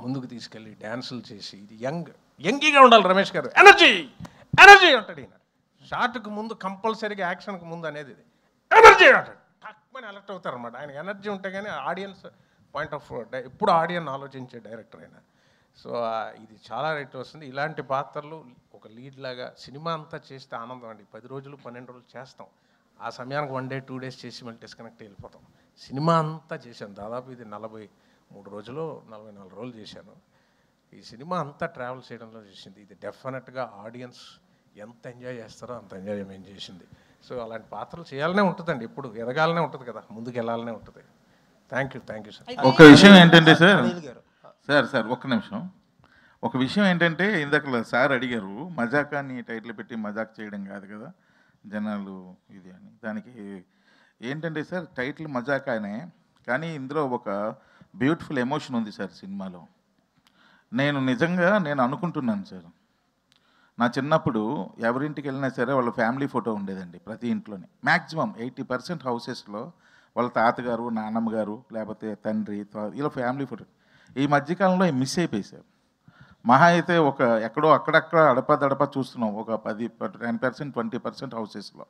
ముందుకు తీసుకెళ్ళి డ్యాన్సులు చేసి ఇది యంగీగా ఉండాలి రమేష్ గారు, ఎనర్జీ అంటాడు ఈయన. షార్ట్కి ముందు కంపల్సరీగా యాక్షన్కి ముందు అనేది ఇది ఎనర్జీ అంటాడు. తక్కువని అలర్ట్ అవుతారు అనమాట. ఆయన ఎనర్జీ ఉంటే కానీ ఆడియన్స్ పాయింట్ ఆఫ్ ఎప్పుడు ఆడియన్ ఆలోచించే డైరెక్టర్ అయినా. సో ఇది చాలా రేట్ వస్తుంది. ఇలాంటి పాత్రలు ఒక లీడ్ లాగా సినిమా అంతా చేస్తే ఆనందం అండి. 10 రోజులు 12 రోజులు చేస్తాం, ఆ సమయానికి 1 డే 2 డేస్ చేసి మళ్ళీ డిస్కనెక్ట్ వెళ్ళిపోతాం. సినిమా అంతా చేశాను, దాదాపు ఇది 43 రోజులు 44 రోజులు చేశాను. ఈ సినిమా అంతా ట్రావెల్ చేయడంలో చేసింది. ఇది డెఫినెట్గా ఆడియన్స్ ఎంత ఎంజాయ్ చేస్తారో అంత ఎంజాయ్ మేము చేసింది. సో అలాంటి పాత్రలు చేయాలనే ఉంటుందండి, ఎప్పుడు ఎదగాలనే ఉంటుంది కదా, ముందుకు వెళ్ళాలనే ఉంటుంది. Thank you sir. ఒక విషయం ఏంటంటే సార్ ఒక్క నిమిషం. ఒక విషయం ఏంటంటే ఇందాక సార్ అడిగారు, మజాక్ అని టైటిల్ పెట్టి మజాక్ చేయడం కాదు కదా జనాలు ఇది అని. దానికి ఏంటంటే సార్ టైటిల్ మజాక్ అనే, కానీ ఇందులో ఒక బ్యూటిఫుల్ ఎమోషన్ ఉంది సార్ సినిమాలో. నేను అనుకుంటున్నాను సారు, నా చిన్నప్పుడు ఎవరింటికి వెళ్ళినా సరే వాళ్ళ ఫ్యామిలీ ఫోటో ఉండేదండి ప్రతి ఇంట్లోనే. మ్యాక్సిమం 80% హౌసెస్లో వాళ్ళ తాతగారు, నాన్నమ్మ గారు, లేకపోతే తండ్రి, ఇలా ఫ్యామిలీ ఫోటో. ఈ మధ్యకాలంలో మిస్ అయిపోయి సార్. మహా అయితే ఒక ఎక్కడో అక్కడక్కడ అడపదడప చూస్తున్నాం, ఒక 10% 20% హౌసెస్లో.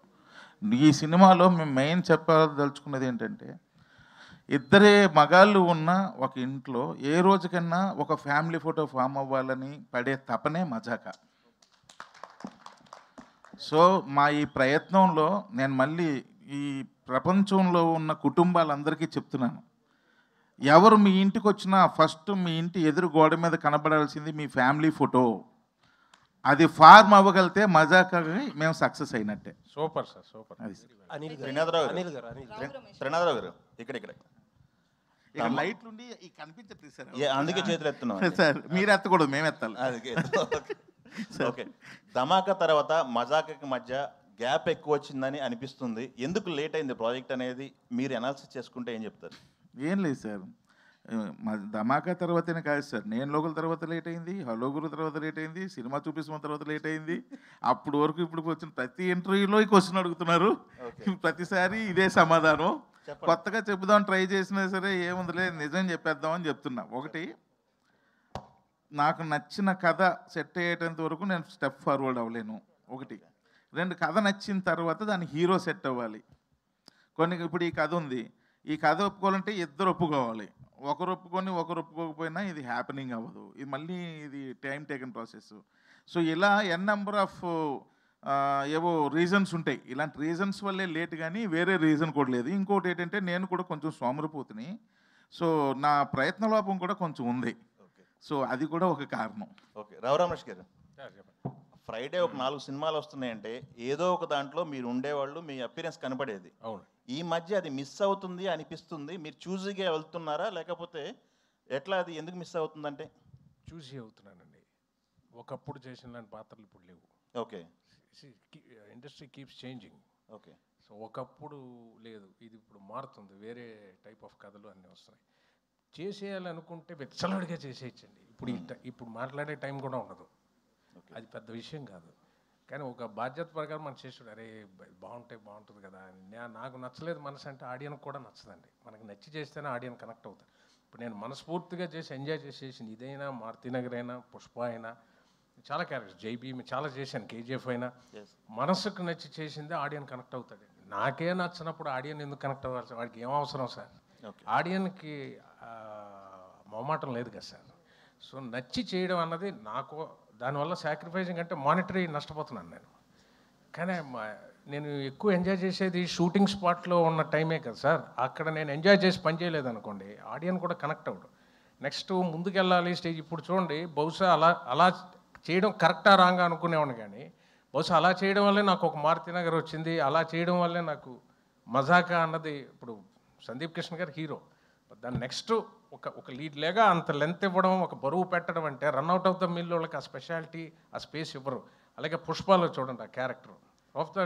ఈ సినిమాలో మేము మెయిన్ చెప్పదలుచుకున్నది ఏంటంటే, ఇద్దరే మగాళ్ళు ఉన్న ఒక ఇంట్లో ఏ రోజుకన్నా ఒక ఫ్యామిలీ ఫోటో ఫామ్ అవ్వాలని పడే తపనే మజాక. సో మా ఈ ప్రయత్నంలో నేను మళ్ళీ ఈ ప్రపంచంలో ఉన్న కుటుంబాలందరికీ చెప్తున్నాను, ఎవరు మీ ఇంటికి వచ్చినా ఫస్ట్ మీ ఇంటి ఎదురు గోడ మీద కనబడాల్సింది మీ ఫ్యామిలీ ఫోటో. అది ఫార్మ్ అవ్వగలితే మజాకకి మేము సక్సెస్ అయినట్టే. Super sir, super. అది త్రినాథరావు గారు ఇక్కడ లైట్లు ఉండి కనిపించట్లేదు సార్, అందుకే చేతులు ఎత్తున్నాం సార్. మీరు ఎత్తకూడదు, మేము ఎత్తాలి. ఓకే, ధమాకా తర్వాత మజాకకి మధ్య గ్యాప్ ఎక్కువ వచ్చిందని అనిపిస్తుంది. ఎందుకు లేట్ అయింది ప్రాజెక్ట్ అనేది మీరు అనాలిసిస్ చేసుకుంటే ఏం చెప్తారు? ఏం లేదు సార్, ధమాకా తర్వాతనే కాదు సార్, నేను లోకల్ తర్వాత లేట్ అయింది, హలో గురు తర్వాత లేట్ అయింది, సినిమా చూపిస్తున్న తర్వాత లేట్ అయింది. అప్పుడు వరకు ఇప్పుడు వచ్చిన ప్రతి ఇంటర్వ్యూలో ఈ క్వశ్చన్ అడుగుతున్నారు, ప్రతిసారి ఇదే సమాధానం. కొత్తగా చెబుదాం ట్రై చేసినా సరే ఏముందిలే నిజం చెప్పేద్దామని చెప్తున్నా. ఒకటి, నాకు నచ్చిన కథ సెట్ అయ్యేటంత వరకు నేను స్టెప్ ఫార్వర్డ్ అవ్వలేను. ఒకటి. 2, కథ నచ్చిన తర్వాత దాని హీరో సెట్ అవ్వాలి. ఇప్పుడు ఈ కథ ఉంది, ఈ కథ ఒప్పుకోవాలంటే ఇద్దరు ఒప్పుకోవాలి. ఒకరు ఒప్పుకొని ఒకరు ఒప్పుకోకపోయినా ఇది హ్యాపెనింగ్ అవ్వదు. ఇది మళ్ళీ టైం టేకన్ ప్రాసెస్. సో ఇలా నెంబర్ ఆఫ్ ఏవో రీజన్స్ ఉంటాయి. ఇలాంటి రీజన్స్ వల్లే లేట్, కానీ వేరే రీజన్ కూడా లేదు. ఇంకోటి ఏంటంటే నేను కూడా కొంచెం సోమరిపోతుని, సో నా ప్రయత్న లోపం కూడా కొంచెం ఉంది. సో అది కూడా ఒక కారణం. ఓకే, రమేష్ గారు, ఫ్రైడే ఒక 4 సినిమాలు వస్తున్నాయంటే ఏదో ఒక దాంట్లో మీరు ఉండేవాళ్ళు, మీ అపిరెన్స్ కనబడేది. అవును. ఈ మధ్య అది మిస్ అవుతుంది అనిపిస్తుంది. మీరు చూజీగా వెళ్తున్నారా, లేకపోతే ఎట్లా, అది ఎందుకు మిస్ అవుతుందంటే? చూసి అవుతున్నానండి. ఒకప్పుడు చేసిన పాత్రలు ఇప్పుడు లేవు. Okay, industry keeps changing. Okay. So ఒకప్పుడు లేదు, ఇది ఇప్పుడు మారుతుంది. వేరే టైప్ ఆఫ్ కథలు అన్నీ వస్తున్నాయి. చేసేయాలనుకుంటే వెచ్చలడిగా చేసేయచ్చండి. ఇప్పుడు మాట్లాడే టైం కూడా ఉండదు. అది పెద్ద విషయం కాదు, కానీ ఒక బాధ్యత ప్రకారం మనం చేసాడు. అరే బాగుంటుంది కదా, నాకు నచ్చలేదు మనసు అంటే ఆడియన్ కూడా నచ్చదండి. మనకి నచ్చి చేస్తేనే ఆడియన్ కనెక్ట్ అవుతారు. ఇప్పుడు నేను మనస్ఫూర్తిగా చేసి ఎంజాయ్ చేసేసింది ఇదైనా, మారుతినగర్ అయినా, పుష్ప అయినా, చాలా క్యారెక్టర్స్, జైబీఎం చాలా చేశాను, కేజీఎఫ్ అయినా, మనసుకు నచ్చి చేసిందే ఆడియన్ కనెక్ట్ అవుతాడు. నాకే నచ్చినప్పుడు ఆడియన్ ఎందుకు కనెక్ట్ అవ్వాలి? వాడికి ఏం అవసరం సార్? ఆడియన్కి మొహమాటం లేదు కదా సార్. సో నచ్చి చేయడం అన్నది నాకు, దానివల్ల సాక్రిఫైసింగ్ అంటే మానిటరీ నష్టపోతున్నాను నేను. కానీ నేను ఎక్కువ ఎంజాయ్ చేసేది షూటింగ్ స్పాట్లో ఉన్న టైమే కదా సార్. అక్కడ నేను ఎంజాయ్ చేసి పని చేయలేదు అనుకోండి, ఆడియన్ కూడా కనెక్ట్ అవ్వడు. నెక్స్ట్ ముందుకెళ్ళాలి స్టేజ్. ఇప్పుడు చూడండి, బహుశా అలా చేయడం కరెక్టా రాంగా అనుకునేవాడిని, కానీ బహుశా అలా చేయడం వల్లే నాకు ఒక మారుతినగర్ వచ్చింది. అలా చేయడం వల్లే నాకు మజాకా అన్నది, ఇప్పుడు సందీప్ కిషన్ గారు హీరో, దాన్ని నెక్స్ట్ ఒక లీడ్ లేగా అంత లెంత్ ఇవ్వడం, ఒక బరువు పెట్టడం అంటే రన్అట్ ఆఫ్ ద మిల్ వాళ్ళకి ఆ స్పెషాలిటీ, ఆ స్పేస్ ఇవ్వరు. అలాగే పుష్పాలో చూడండి, ఆ character of the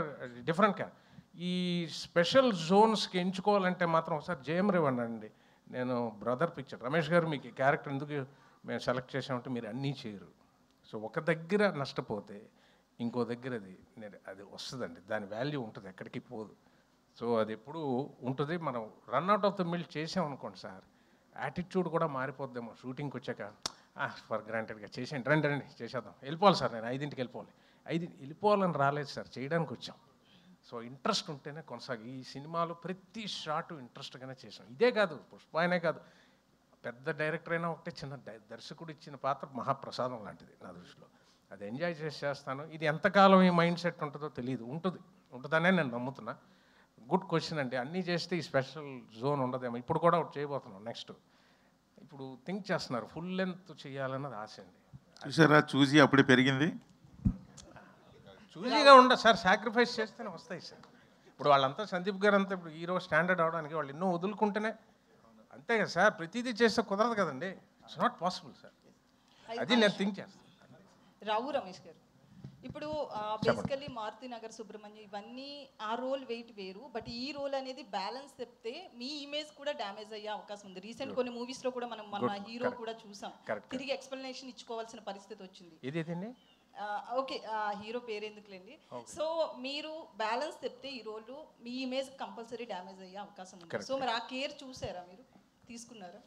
different character. ఈ స్పెషల్ జోన్స్కి ఎంచుకోవాలంటే మాత్రం ఒకసారి జయం రేవండి. నేను బ్రదర్ పిక్చర్ రమేష్ గారు మీకు ఈ క్యారెక్టర్ ఎందుకు మేము సెలెక్ట్ చేసామంటే మీరు అన్నీ చేయరు. సో ఒక దగ్గర నష్టపోతే ఇంకో దగ్గర అది వస్తుందండి, దాని వాల్యూ ఉంటుంది, ఎక్కడికి పోదు. సో అది ఎప్పుడు ఉంటుంది. మనం రన్అట్ ఆఫ్ ద మిల్ చేసామనుకోండి సార్, యాటిట్యూడ్ కూడా మారిపోద్దేమో. షూటింగ్కి వచ్చాక ఫర్ గ్రాంటెడ్గా చేసేయండి, రండి రండి చేసేద్దాం, వెళ్ళిపోవాలి సార్, నేను 5ంటికి వెళ్ళిపోవాలి. 5 వెళ్ళిపోవాలని రాలేదు సార్, చేయడానికి వచ్చాం. సో ఇంట్రెస్ట్ ఉంటేనే కొనసాగి ఈ సినిమాలో ప్రతి షాటు ఇంట్రెస్ట్గానే చేసాం. ఇదే కాదు, పుష్ప అయినే కాదు, పెద్ద డైరెక్టర్ అయినా ఒకటే, చిన్న దర్శకుడు ఇచ్చిన పాత్ర మహాప్రసాదం లాంటిది నా దృష్టిలో. అది ఎంజాయ్ చేస్తాను. ఇది ఎంతకాలం ఈ మైండ్ సెట్ ఉంటుందో తెలియదు, ఉంటుందనే నేను నమ్ముతున్నా. గుడ్ క్వశ్చన్ అండి. అన్నీ చేస్తే ఈ స్పెషల్ జోన్ ఉండదేమో. ఇప్పుడు కూడా ఒకటి చేయబోతున్నాం నెక్స్ట్. ఇప్పుడు థింక్ చేస్తున్నారు, ఫుల్ లెంత్ చేయాలన్నది ఆశ అండి. చూసారా, చూసి అప్పుడే పెరిగింది. చూజీగా ఉండదు సార్, సాక్రిఫైస్ చేస్తేనే వస్తాయి సార్. ఇప్పుడు వాళ్ళంతా సందీప్ గారు అంతా ఇప్పుడు హీరో స్టాండర్డ్ అవడానికి వాళ్ళు ఎన్నో వదులుకుంటేనే, అంతే కదా సార్, ప్రతిదీ చేస్తే కుదరదు కదండి. It's not possible sir. అది నేను థింక్ చేస్తాను. రావు రమేష్ గారు, ఇప్పుడు బేసికల్లీ మారుతి నగర్ సుబ్రహ్మణ్యం ఇవన్నీ ఆ రోల్ వెయిట్ వేరు, బట్ ఈ రోల్ అనేది బ్యాలెన్స్ చెప్తే మీ ఇమేజ్ కూడా డ్యామేజ్ అయ్యే అవకాశం ఉంది. రీసెంట్ కొన్ని మూవీస్ లో కూడా మనం మన హీరో కూడా చూసాం, తిరిగి ఎక్స్ప్లెనేషన్ ఇచ్చుకోవాల్సిన పరిస్థితి వచ్చింది. ఓకే, హీరో పేరు ఎందుకులేండి. సో మీరు బ్యాలెన్స్ చెప్తే ఈ రోల్ మీ ఇమేజ్ కంపల్సరీ డ్యామేజ్ అయ్యే అవకాశం ఉంది. సో మరి ఆ కేర్ చూసారా, మీరు తీసుకున్నారా?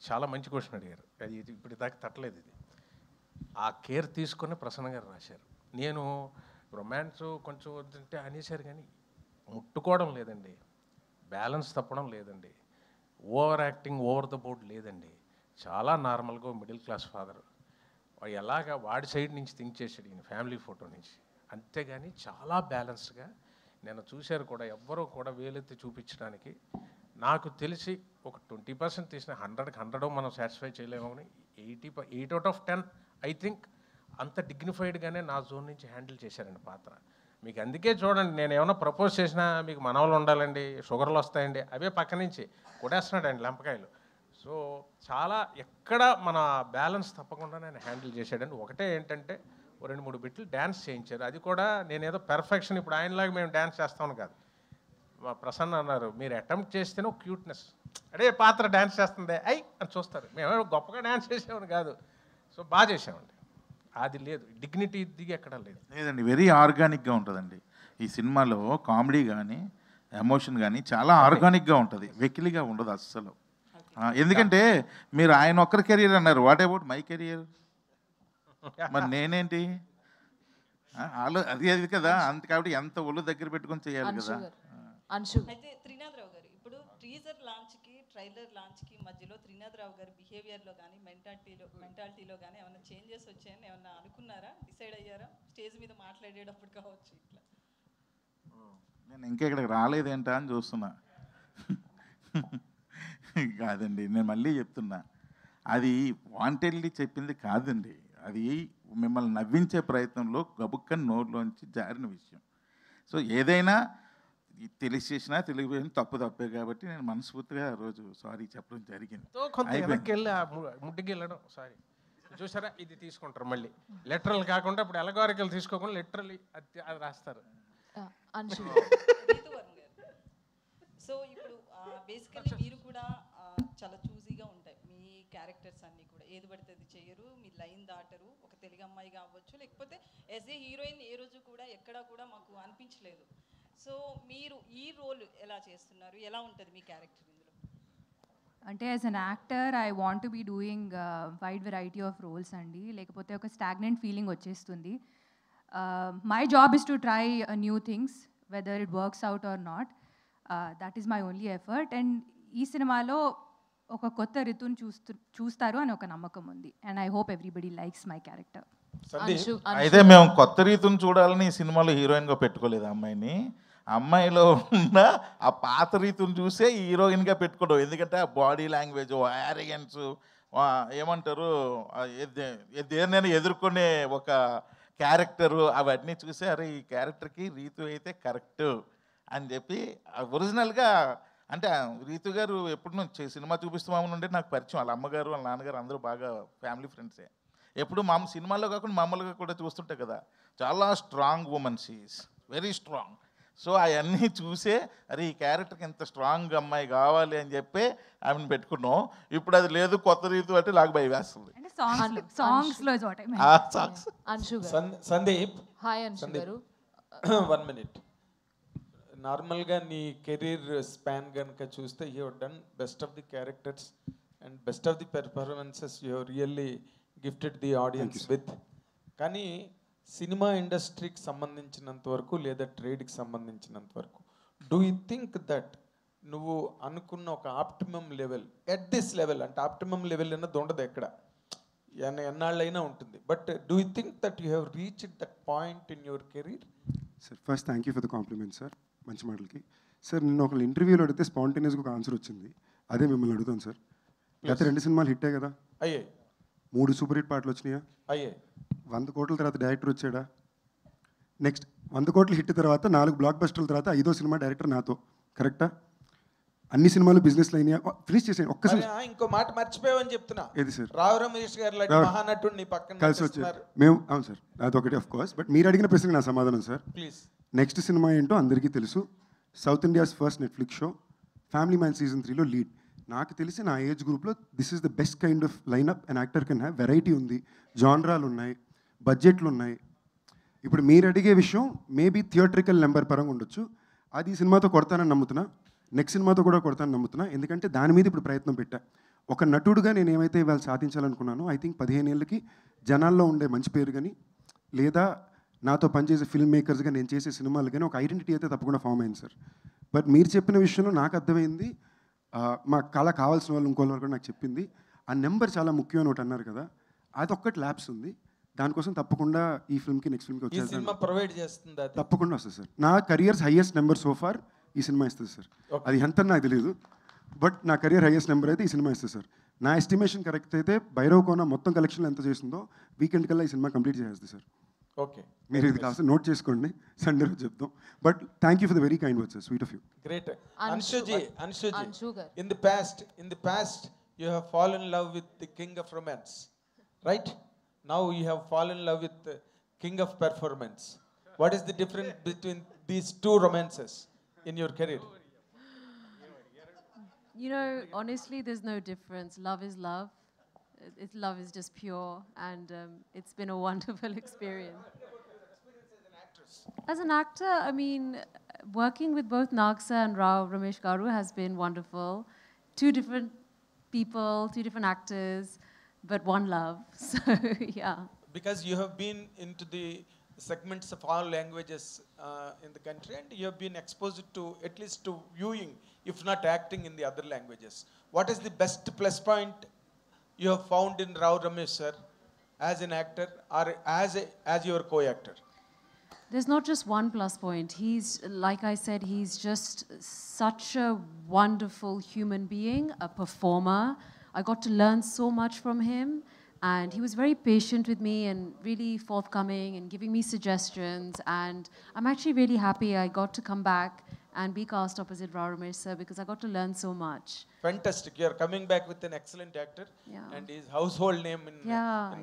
చాలా మంచి క్వశ్చన్ అడిగారు. అది ఇప్పుడు దాకా తట్టలేదు. ఇది ఆ కేర్ తీసుకొని ప్రసన్న గారు రాశారు. నేను రొమాన్స్ కొంచెం వద్దంటే అనేసారు, కానీ ముట్టుకోవడం లేదండి, బ్యాలెన్స్ తప్పడం లేదండి, over acting over the board లేదండి. చాలా నార్మల్గా మిడిల్ క్లాస్ ఫాదర్ ఎలాగా వాడి సైడ్ నుంచి థింక్ చేసాడు ఈయన ఫ్యామిలీ ఫోటో నుంచి, అంతేగాని చాలా బ్యాలెన్స్గా నేను చూశారు కూడా. ఎవ్వరూ కూడా వేలెత్తి చూపించడానికి నాకు తెలిసి ఒక 20% తీసిన 100కి 100 మనం సాటిస్ఫై చేయలేమని 8 out of 10 ఐ థింక్ అంత డిగ్నిఫైడ్గానే నా జోన్ నుంచి హ్యాండిల్ చేశారండి పాత్ర. మీకు అందుకే చూడండి, నేను ఏమైనా ప్రపోజ్ చేసినా మీకు మనవలు ఉండాలండి, షుగర్లు వస్తాయండి, అవే పక్క నుంచి కొడేస్తున్నాడండి లెంపకాయలు. సో చాలా ఎక్కడ మన బ్యాలెన్స్ తప్పకుండా నేను హ్యాండిల్ చేశాడండి. ఒకటే ఏంటంటే 2-3 బిట్లు డ్యాన్స్ చేయించారు. అది కూడా నేనేదో పెర్ఫెక్షన్ ఇప్పుడు ఆయనలాగా మేము డ్యాన్స్ చేస్తామని కాదు. మా ప్రసన్న అన్నారు, మీరు అటెంప్ట్ చేస్తేనే క్యూట్నెస్, అడే పాత్ర డ్యాన్స్ చేస్తుంది అని చూస్తారు, మేము గొప్పగా డ్యాన్స్ చేసామని కాదు. సో బాగా చేసామండి. అది లేదు, డిగ్నిటీ దిగి ఎక్కడ లేదండి. వెరీ ఆర్గానిక్గా ఉంటుందండి ఈ సినిమాలో. కామెడీ కానీ ఎమోషన్ కానీ చాలా ఆర్గానిక్గా ఉంటుంది, వెకిలిగా ఉండదు అస్సలు. ఎందుకంటే మీరు ఆయన ఒక్కరి కెరియర్ అన్నారు, వాట్ అబౌట్ మై కెరియర్? మరి నేనేంటి? అది కదా, అంత కాబట్టి ఎంత ఒళ్ళు దగ్గర పెట్టుకొని చేయాలి కదా. అయితే త్రినాథరావు గారు, ఇప్పుడు టీజర్ లాంచ్కి ట్రైలర్ లాంచ్కి మధ్యలో త్రినాథరావు గారి బిహేవియర్లో కానీ మెంటాలిటీలో కానీ ఏమైనా చేంజెస్ వచ్చాయని ఏమన్నా అనుకున్నారా, డిసైడ్ అయ్యారా? స్టేజ్ మీద మాట్లాడేటప్పుడు కావచ్చు ఇట్లా. నేను ఇంకా ఇక్కడికి రాలేదేంటా అని చూస్తున్నా. కాదండి, నేను మళ్ళీ చెప్తున్నా, అది వాంటెడ్లీ చెప్పింది కాదండి. అది మిమ్మల్ని నవ్వించే ప్రయత్నంలో గబుక్కని నోట్లోంచి జారిన విషయం. సో ఏదైనా తెలిసేసినా తెలియపోయినా తప్పే కాబట్టి నేను మనస్ఫూర్తిగా ఆ రోజు సారీ చెప్పడం జరిగింది. ముట్టికి వెళ్ళడం సారీ చూసారా, ఇది తీసుకుంటారు మళ్ళీ లెటరల్ కాకుండా. ఇప్పుడు ఎలగారికల్ తీసుకోకుండా లిటరల్లీ అది రాస్తారు. సో ఇప్పుడు బేసికల్లీ మీరు కూడా చాలా చూజీగా ఉంటాయి మీ క్యారెక్టర్స్ అన్నీ కూడా, ఏది పడితే అది చేయరు, మీ లైన్ దాటరు. ఒక తెలుగు అమ్మాయి కావచ్చు, లేకపోతే యాజ్ ఏ హీరోయిన్ ఏ రోజు కూడా ఎక్కడా కూడా మాకు అనిపించలేదు. సో మీరు ఈ రోల్ ఎలా చేస్తున్నారు, ఎలా ఉంటుంది మీ క్యారెక్టర్ ఇందులో? అంటే as an actor I want be doing wide variety of roles అండి, లేకపోతే ఒక స్టాగ్నెంట్ ఫీలింగ్ వచ్చేస్తుంది. My job is to try new things whether it works out or not. That is my only effort. And ఈ సినిమాలో ఒక కొత్త రితుని చూస్తారు అని ఒక నమ్మకం ఉంది. And I hope everybody likes my character. అయితే మేము కొత్త రీతిని చూడాలని ఈ సినిమాలో హీరోయిన్గా పెట్టుకోలేదు అమ్మాయిని. అమ్మాయిలో ఉన్న ఆ పాత రీతిని చూసే హీరోయిన్గా పెట్టుకోవడం. ఎందుకంటే ఆ బాడీ లాంగ్వేజ్, యారిగెన్స్, ఏమంటారు, దేన్నైనా ఎదుర్కొనే ఒక క్యారెక్టరు, అవన్నీ చూసి అరే ఈ క్యారెక్టర్కి రీతు అయితే కరెక్ట్ అని చెప్పి ఒరిజినల్గా. అంటే రీతు గారు ఎప్పుడు నుంచి సినిమా చూపిస్తామని ఉంటే నాకు పరిచయం. వాళ్ళ అమ్మగారు వాళ్ళ నాన్నగారు అందరూ బాగా ఫ్యామిలీ ఫ్రెండ్సే. ఎప్పుడు మా సినిమాల్లో కాకుండా మామూలుగా కూడా చూస్తుంటే కదా, చాలా strong women, she is very strong. So అవన్నీ చూసే అరే ఈ క్యారెక్టర్కి ఇంత స్ట్రాంగ్ అమ్మాయి కావాలి అని చెప్పి ఆమెను పెట్టుకున్నాం. ఇప్పుడు అది లేదు, కొత్త రీతి అంటే నాకు భయం వేస్తుంది. సాంగ్స్లో సాంగ్స్. అంశు గారు. సందీప్, హాయ్ అంశు గారు. 1 minute. నార్మల్గా నీ కెరీర్ స్పాన్ కనుక చూస్తే you done best of the characters and best of the performances you really gifted the audience with. కానీ సినిమా ఇండస్ట్రీకి సంబంధించినంత వరకు లేదా ట్రేడ్కి సంబంధించినంత వరకు డూ యూ థింక్ దట్ నువ్వు అనుకున్న ఒక optimum level at this level, అంటే ఆప్టిమమ్ లెవెల్ అన్నది ఉండదు ఎక్కడ, ఎన్నాళ్ళైనా ఉంటుంది, but do you think that you have reached that point in your career? Sir first thank you for the compliment sir, మంచి మాటలకి. సార్ నిన్న ఒక ఇంటర్వ్యూలో అడిగితే స్పాంటేనియస్గా ఒక ఆన్సర్ వచ్చింది, అదే మిమ్మల్ని అడుగుతాను సార్. గత 2 సినిమాలు హిట్టే కదా, అయ్యాయి. 3 సూపర్ హిట్ పాటలు వచ్చినాయా, అయ్యాయి. 100 కోట్ల తర్వాత డైరెక్టర్ వచ్చాడా, నెక్స్ట్ 100 కోట్ల హిట్ తర్వాత 4 బ్లాక్ బస్టర్ల తర్వాత 5వ సినిమా డైరెక్టర్ నాతో, కరెక్టా? అన్ని సినిమాలు బిజినెస్లు అయినాయా, ఫినిష్ చేసాను ఒక్కసారి. ఇంకో మాట మర్చిపోయావని చెప్తున్నా. ఏది సార్? రావు రమేష్ గారు లాంటి మహానటుడు నీ పక్కన కలిసి వచ్చారు మేము. అవును సార్, అదొకటి ఆఫ్ కోర్స్. బట్ మీరు అడిగిన ప్రశ్నకి నా సమాధానం సార్. ప్లీజ్. నెక్స్ట్ సినిమా ఏంటో అందరికీ తెలుసు, south India's first Netflix show family man season 3లో లీడ్. నాకు తెలిసి నా ఏజ్ గ్రూప్లో this is the best kind of lineup and actor can have. Variety ఉంది, జాన్రాలు ఉన్నాయి, బడ్జెట్లు ఉన్నాయి. ఇప్పుడు మీరు అడిగే విషయం మేబీ థియేట్రికల్ నెంబర్ పరంగా ఉండొచ్చు, అది ఈ సినిమాతో కొడతానని నమ్ముతున్నా, నెక్స్ట్ సినిమాతో కూడా కొడతానని నమ్ముతున్నా. ఎందుకంటే దాని మీద ఇప్పుడు ప్రయత్నం పెట్టా. ఒక నటుడుగా నేను ఏమైతే ఇవాళ సాధించాలనుకున్నానో ఐ థింక్ 15 ఏళ్ళకి జనాల్లో ఉండే మంచి పేరు కానీ, లేదా నాతో పనిచేసే ఫిల్మ్ మేకర్స్గా నేను చేసే సినిమాలు కానీ ఒక ఐడెంటిటీ అయితే తప్పకుండా ఫామ్ అయింది సార్. బట్ మీరు చెప్పిన విషయంలో నాకు అర్థమైంది, మా కళ కావాల్సిన వాళ్ళు ఇంకోళ్ళ కూడా నాకు చెప్పింది, ఆ నెంబర్ చాలా ముఖ్యం అని ఒకటి అన్నారు కదా, అదొక్కటి ల్యాబ్స్ ఉంది. దానికోసం తప్పకుండా ఈ ఫిల్మ్కి నెక్స్ట్ ఫిల్మ్కి వచ్చేసి ప్రొవైడ్ చేస్తుంది, తప్పకుండా వస్తుంది సార్. నా కెరియర్స్ హైయెస్ట్ నెంబర్ సోఫార్ ఈ సినిమా ఇస్తుంది సార్. అది ఎంత నాకు తెలియదు, బట్ నా కెరియర్ హైయెస్ట్ నెంబర్ అయితే ఈ సినిమా ఇస్తుంది సార్. నా ఎస్టిమేషన్ కరెక్ట్ అయితే భైరవ్ కోన మొత్తం కలెక్షన్ ఎంత చేస్తుందో వీకెండ్ కల్లా ఈ సినిమా కంప్లీట్ చేస్తుంది సార్. ఓకే, మీరు ఇది కాస్త నోట్ చేసుకోండి, సండే రోజు చెప్తాం. But thank you for the very kind words sir, sweet of you. Great. Anshuji, in the past you have fallen in love with the king of romance, right? Now you have fallen in love with the king of performance. What is the difference between these two romances in your career? You know, honestly, there's no difference. Love is love. Love is just pure, and it's been a wonderful experience. As an actor, I mean, working with both Nagsa and Rao Ramesh Garu has been wonderful. 2 different people, 2 different actors, but one love. So, yeah. Because you have been into the segments of all languages in the country, and you have been exposed to at least to viewing, if not acting, in the other languages. What is the best plus point you have found in Rao Ramesh sir as an actor or as your co-actor? There's not just one plus point. He's, like I said, he's just such a wonderful human being, a performer. I got to learn so much from him, and he was very patient with me and really forthcoming and giving me suggestions. And I'm actually really happy I got to come back and be cast opposite Rao Ramesh sir because I got to learn so much. Fantastic. You are coming back with an excellent actor, and his household name in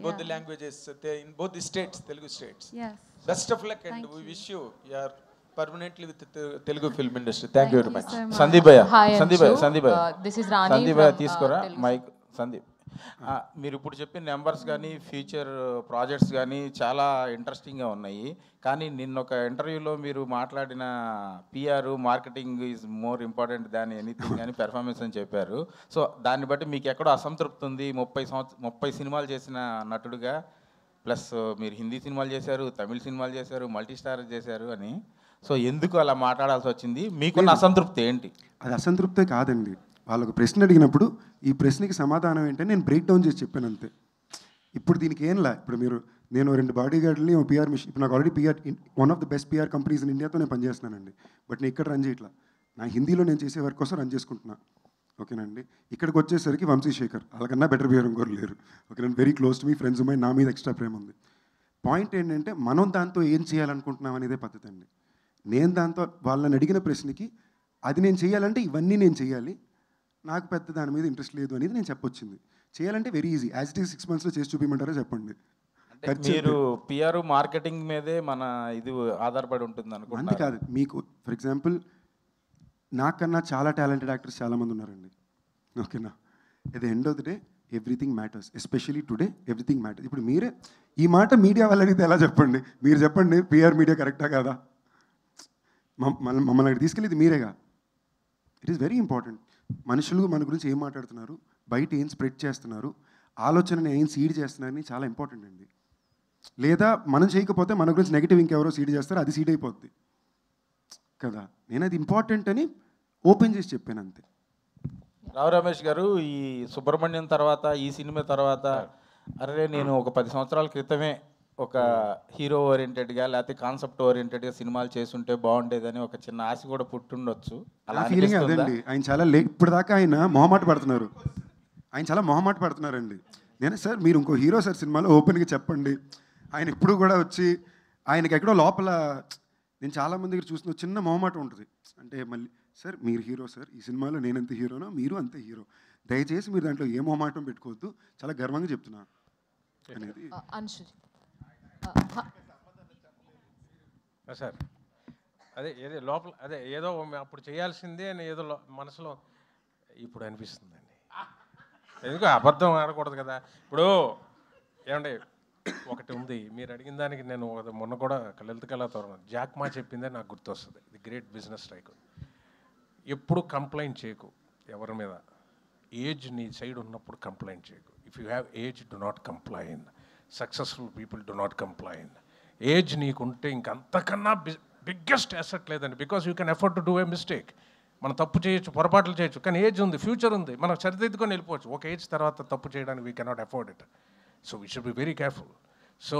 both the languages, in both the states, Telugu states. Yes. Best of luck, and we wish you are permanently with the Telugu film industry. Thank you very much. Sandeep భయ్య, Hi, Sandeep భయ్య, Anshu. Sandeep భయ్య, This is Rani Sandeep భయ్య from, తీసుకోరా Telugu. Mic. Sandeep, మీరు ఇప్పుడు చెప్పిన numbers కానీ future projects కానీ చాలా ఇంట్రెస్టింగ్గా ఉన్నాయి. కానీ నిన్న ఒక ఇంటర్వ్యూలో మీరు మాట్లాడిన PR marketing is more important than anything అని పెర్ఫార్మెన్స్ అని చెప్పారు. సో దాన్ని బట్టి మీకు ఎక్కడో అసంతృప్తి ఉంది. 30 సినిమాలు చేసిన నటుడుగా, ప్లస్ మీరు హిందీ సినిమాలు చేశారు, తమిళ సినిమాలు చేశారు, మల్టీ స్టార్ చేశారు అని. సో ఎందుకు అలా మాట్లాడాల్సి వచ్చింది? మీకున్న అసంతృప్తి ఏంటి? అది అసంతృప్తే కాదండి. వాళ్ళకు ప్రశ్న అడిగినప్పుడు ఈ ప్రశ్నకి సమాధానం ఏంటంటే నేను బ్రేక్ డౌన్ చేసి చెప్పాను అంతే. ఇప్పుడు దీనికి ఏంలా, ఇప్పుడు నేను 2 బాడీ గార్డ్ని పిఆర్ మిషన్, ఇప్పుడు నాకు already PR one of the best PR companies in ఇండియాతో నేను పనిచేస్తున్నానండి. బట్ నేను ఇక్కడ రన్ చేయట్లా, నా హిందీలో నేను చేసే వర్క్ కోసం రన్ చేసుకుంటున్నా. ఓకేనండి. ఇక్కడికి వచ్చేసరికి వంశీశేఖర్ వాళ్ళకన్నా బెటర్ పిఆర్ ఇంకోరు లేరు. ఓకేనండి. Very close to me, friends ఉన్నాయి, నా మీద ఎక్స్ట్రా ప్రేమ ఉంది. పాయింట్ ఏంటంటే మనం దాంతో ఏం చేయాలనుకుంటున్నాం అనేదే పద్ధతి అండి. నేను దాంతో వాళ్ళని అడిగిన ప్రశ్నకి అది నేను చేయాలంటే ఇవన్నీ నేను చేయాలి, నాకు పెద్ద దాని మీద ఇంట్రెస్ట్ లేదు అనేది నేను చెప్పొచ్చింది. చేయాలంటే very easy, as it is 6 monthsలో చేసి చూపించమంటారో చెప్పండి. మీరు పిఆర్ మార్కెటింగ్ మీదే మన ఇది ఆధారపడి ఉంటుంది అంతే అనుకుంటున్నారు. కాదు, మీకు ఫర్ ఎగ్జాంపుల్ నాకన్నా చాలా టాలెంటెడ్ యాక్టర్స్ చాలామంది ఉన్నారండి. ఓకేనా, at the end of the day everything matters, especially today everything matters. ఇప్పుడు మీరే ఈ మాట మీడియా వాళ్ళు అడిగితే ఎలా చెప్పండి? మీరు చెప్పండి, పిఆర్ మీడియా కరెక్టా కాదా? మమ్మల్ని అక్కడ తీసుకెళ్ళేది మీరేగా. It is very important. మనుషులు మన గురించి ఏం మాట్లాడుతున్నారు, బయట ఏం స్ప్రెడ్ చేస్తున్నారు, ఆలోచనని ఏం సీడ్ చేస్తున్నారని చాలా ఇంపార్టెంట్ అండి. లేదా మనం చేయకపోతే మన గురించి నెగిటివ్ ఇంకెవరో సీడ్ చేస్తారు, అది సీడ్ అయిపోద్ది కదా. నేను అది ఇంపార్టెంట్ అని ఓపెన్ చేసి చెప్పాను అంతే. రావు రమేష్ గారు, ఈ సుబ్రహ్మణ్యం తర్వాత, ఈ సినిమా తర్వాత, అరే నేను ఒక 10 సంవత్సరాల క్రితమే ఒక హీరో ఓరియంటెడ్గా లేకపోతే కాన్సెప్ట్ ఓరియంటెడ్గా సినిమాలు చేస్తుంటే బాగుండేదని ఒక చిన్న ఆశ కూడా పుట్టుండొచ్చు. అలా ఫీలింగ్ అదండి. ఆయన చాలా ఇప్పుడు దాకా ఆయన మొహమాట పడుతున్నారు, ఆయన చాలా మొహమాట పడుతున్నారండి. నేను సార్ మీరు ఇంకో హీరో సార్ సినిమాలో ఓపెన్గా చెప్పండి. ఆయన ఇప్పుడు కూడా వచ్చి ఆయనకి ఎక్కడో లోపల నేను చాలామంది దగ్గర చూసిన చిన్న మొహమాట ఉంటుంది. అంటే మళ్ళీ సార్ మీరు హీరో సార్, ఈ సినిమాలో నేనంత హీరోనో మీరు అంతే హీరో, దయచేసి మీరు దాంట్లో ఏ మొహమాటం పెట్టుకోవద్దు, చాలా గర్వంగా చెప్తున్నా అనేది. సార్ అదే ఏదో లోపల అదే ఏదో అప్పుడు చేయాల్సిందే అని ఏదో మనసులో ఇప్పుడు అనిపిస్తుందండి. ఎందుకు అబద్ధం ఆడకూడదు కదా. ఇప్పుడు ఏమంటే ఒకటి ఉంది, మీరు అడిగిన దానికి నేను మొన్న కూడా లలిత కళాతోరణం జాక్మా చెప్పిందే నాకు గుర్తొస్తుంది. The great business strike. ఎప్పుడు కంప్లైంట్ చేయకు ఎవరి మీద, ఏజ్ నీ సైడ్ ఉన్నప్పుడు కంప్లైంట్ చేయకు. If you have age do not complain. Successful people do not complain. Age నీకుంటే ఇంకంతకన్నా బిగ్గెస్ట్ అసెట్ లేదండి. Because you can effort to do a mistake. మనం తప్పు చేయొచ్చు, పొరపాట్లు చేయొచ్చు, కానీ ఏజ్ ఉంది, ఫ్యూచర్ ఉంది, మనం సరిదిద్దుకొని వెళ్ళిపోవచ్చు. ఒక ఏజ్ తర్వాత తప్పు చేయడానికి we cannot afford it. So we should be very careful. So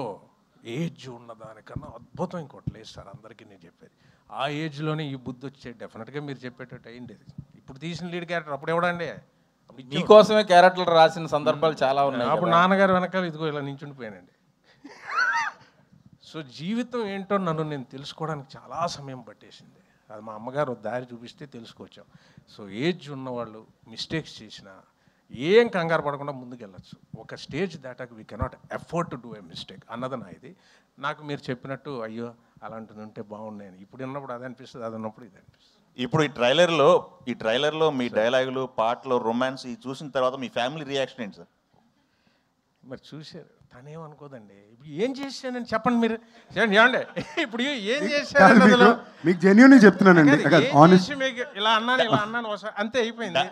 age ఉన్నదానికన్నా అద్భుతం ఇంకోటి లేదు సార్, అందరికీ నేను చెప్పేది. ఆ ఏజ్లోనే ఈ బుద్ధి వచ్చే డెఫినెట్గా మీరు చెప్పేటట్టు అయింది. ఇప్పుడు తీసిన లీడ్ క్యారెక్టర్ అప్పుడు ఎవడండి? మీకోసమే క్యారెక్టర్లు రాసిన సందర్భాలు చాలా ఉన్నాయి. అప్పుడు నాన్నగారు వెనకాల ఇదిగో ఇలా నించుండిపోయానండి. సో జీవితం ఏంటో నన్ను నేను తెలుసుకోవడానికి చాలా సమయం పట్టేసింది. అది మా అమ్మగారు దారి చూపిస్తే తెలుసుకోవచ్చాం. సో ఏజ్ ఉన్నవాళ్ళు మిస్టేక్స్ చేసినా ఏం కంగారు పడకుండా ముందుకెళ్ళచ్చు. ఒక స్టేజ్ దాటాక we cannot afford to do a mistake అన్నది నా ఇది. నాకు మీరు చెప్పినట్టు అయ్యో అలాంటిది ఉంటే బాగున్నాయని ఇప్పుడు ఉన్నప్పుడు అది అనిపిస్తుంది, అది ఉన్నప్పుడు ఇది అనిపిస్తుంది. ఇప్పుడు ఈ ట్రైలర్లో మీ డైలాగులు, పాటలు, రొమాన్స్ ఈ చూసిన తర్వాత మీ ఫ్యామిలీ రియాక్షన్ ఏంటి సార్? మరి చూశారు, తనేమనుకోదండి. ఇప్పుడు ఏం చేశానని చెప్పండి మీరు. ఏమండి ఇప్పుడు ఏం చేశాను మీకు జెన్యూన్ చెప్తున్నానండి, ఇలా అన్నాను ఒకసారి అంతే అయిపోయింది.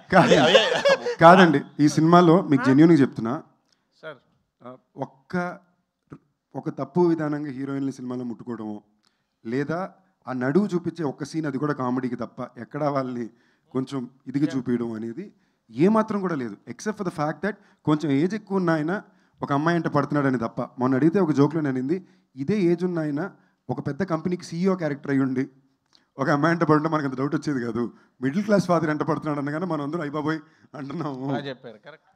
కాదండి, ఈ సినిమాలో మీకు జెన్యూన్గా చెప్తున్నా సార్, ఒక తప్పు విధానంగా హీరోయిన్ల సినిమాలో ముట్టుకోవడము, లేదా ఆ నడువు చూపించే ఒక్క సీన్, అది కూడా కామెడీకి తప్ప ఎక్కడా వాళ్ళని కొంచెం ఇదిగా చూపించడం అనేది ఏమాత్రం కూడా లేదు. Except for the fact that కొంచెం ఏజ్ ఎక్కువ ఉన్న ఆయన ఒక అమ్మాయి అంటే పడుతున్నాడని తప్ప. మొన్న అడిగితే ఒక జోక్లో నేనింది, ఇదే ఏజ్ ఉన్న ఆయన ఒక పెద్ద కంపెనీకి సీఈఓ క్యారెక్టర్ అయ్యి ఉండి ఒక అమ్మాయి అంటే పడుతుంటే మనకు అంత డౌట్ వచ్చేది కాదు. మిడిల్ క్లాస్ ఫాదర్ అంటే పడుతున్నాడు అనగానే మనం అందరూ అయిపోయి అంటున్నాము. చెప్పారు కరెక్ట్.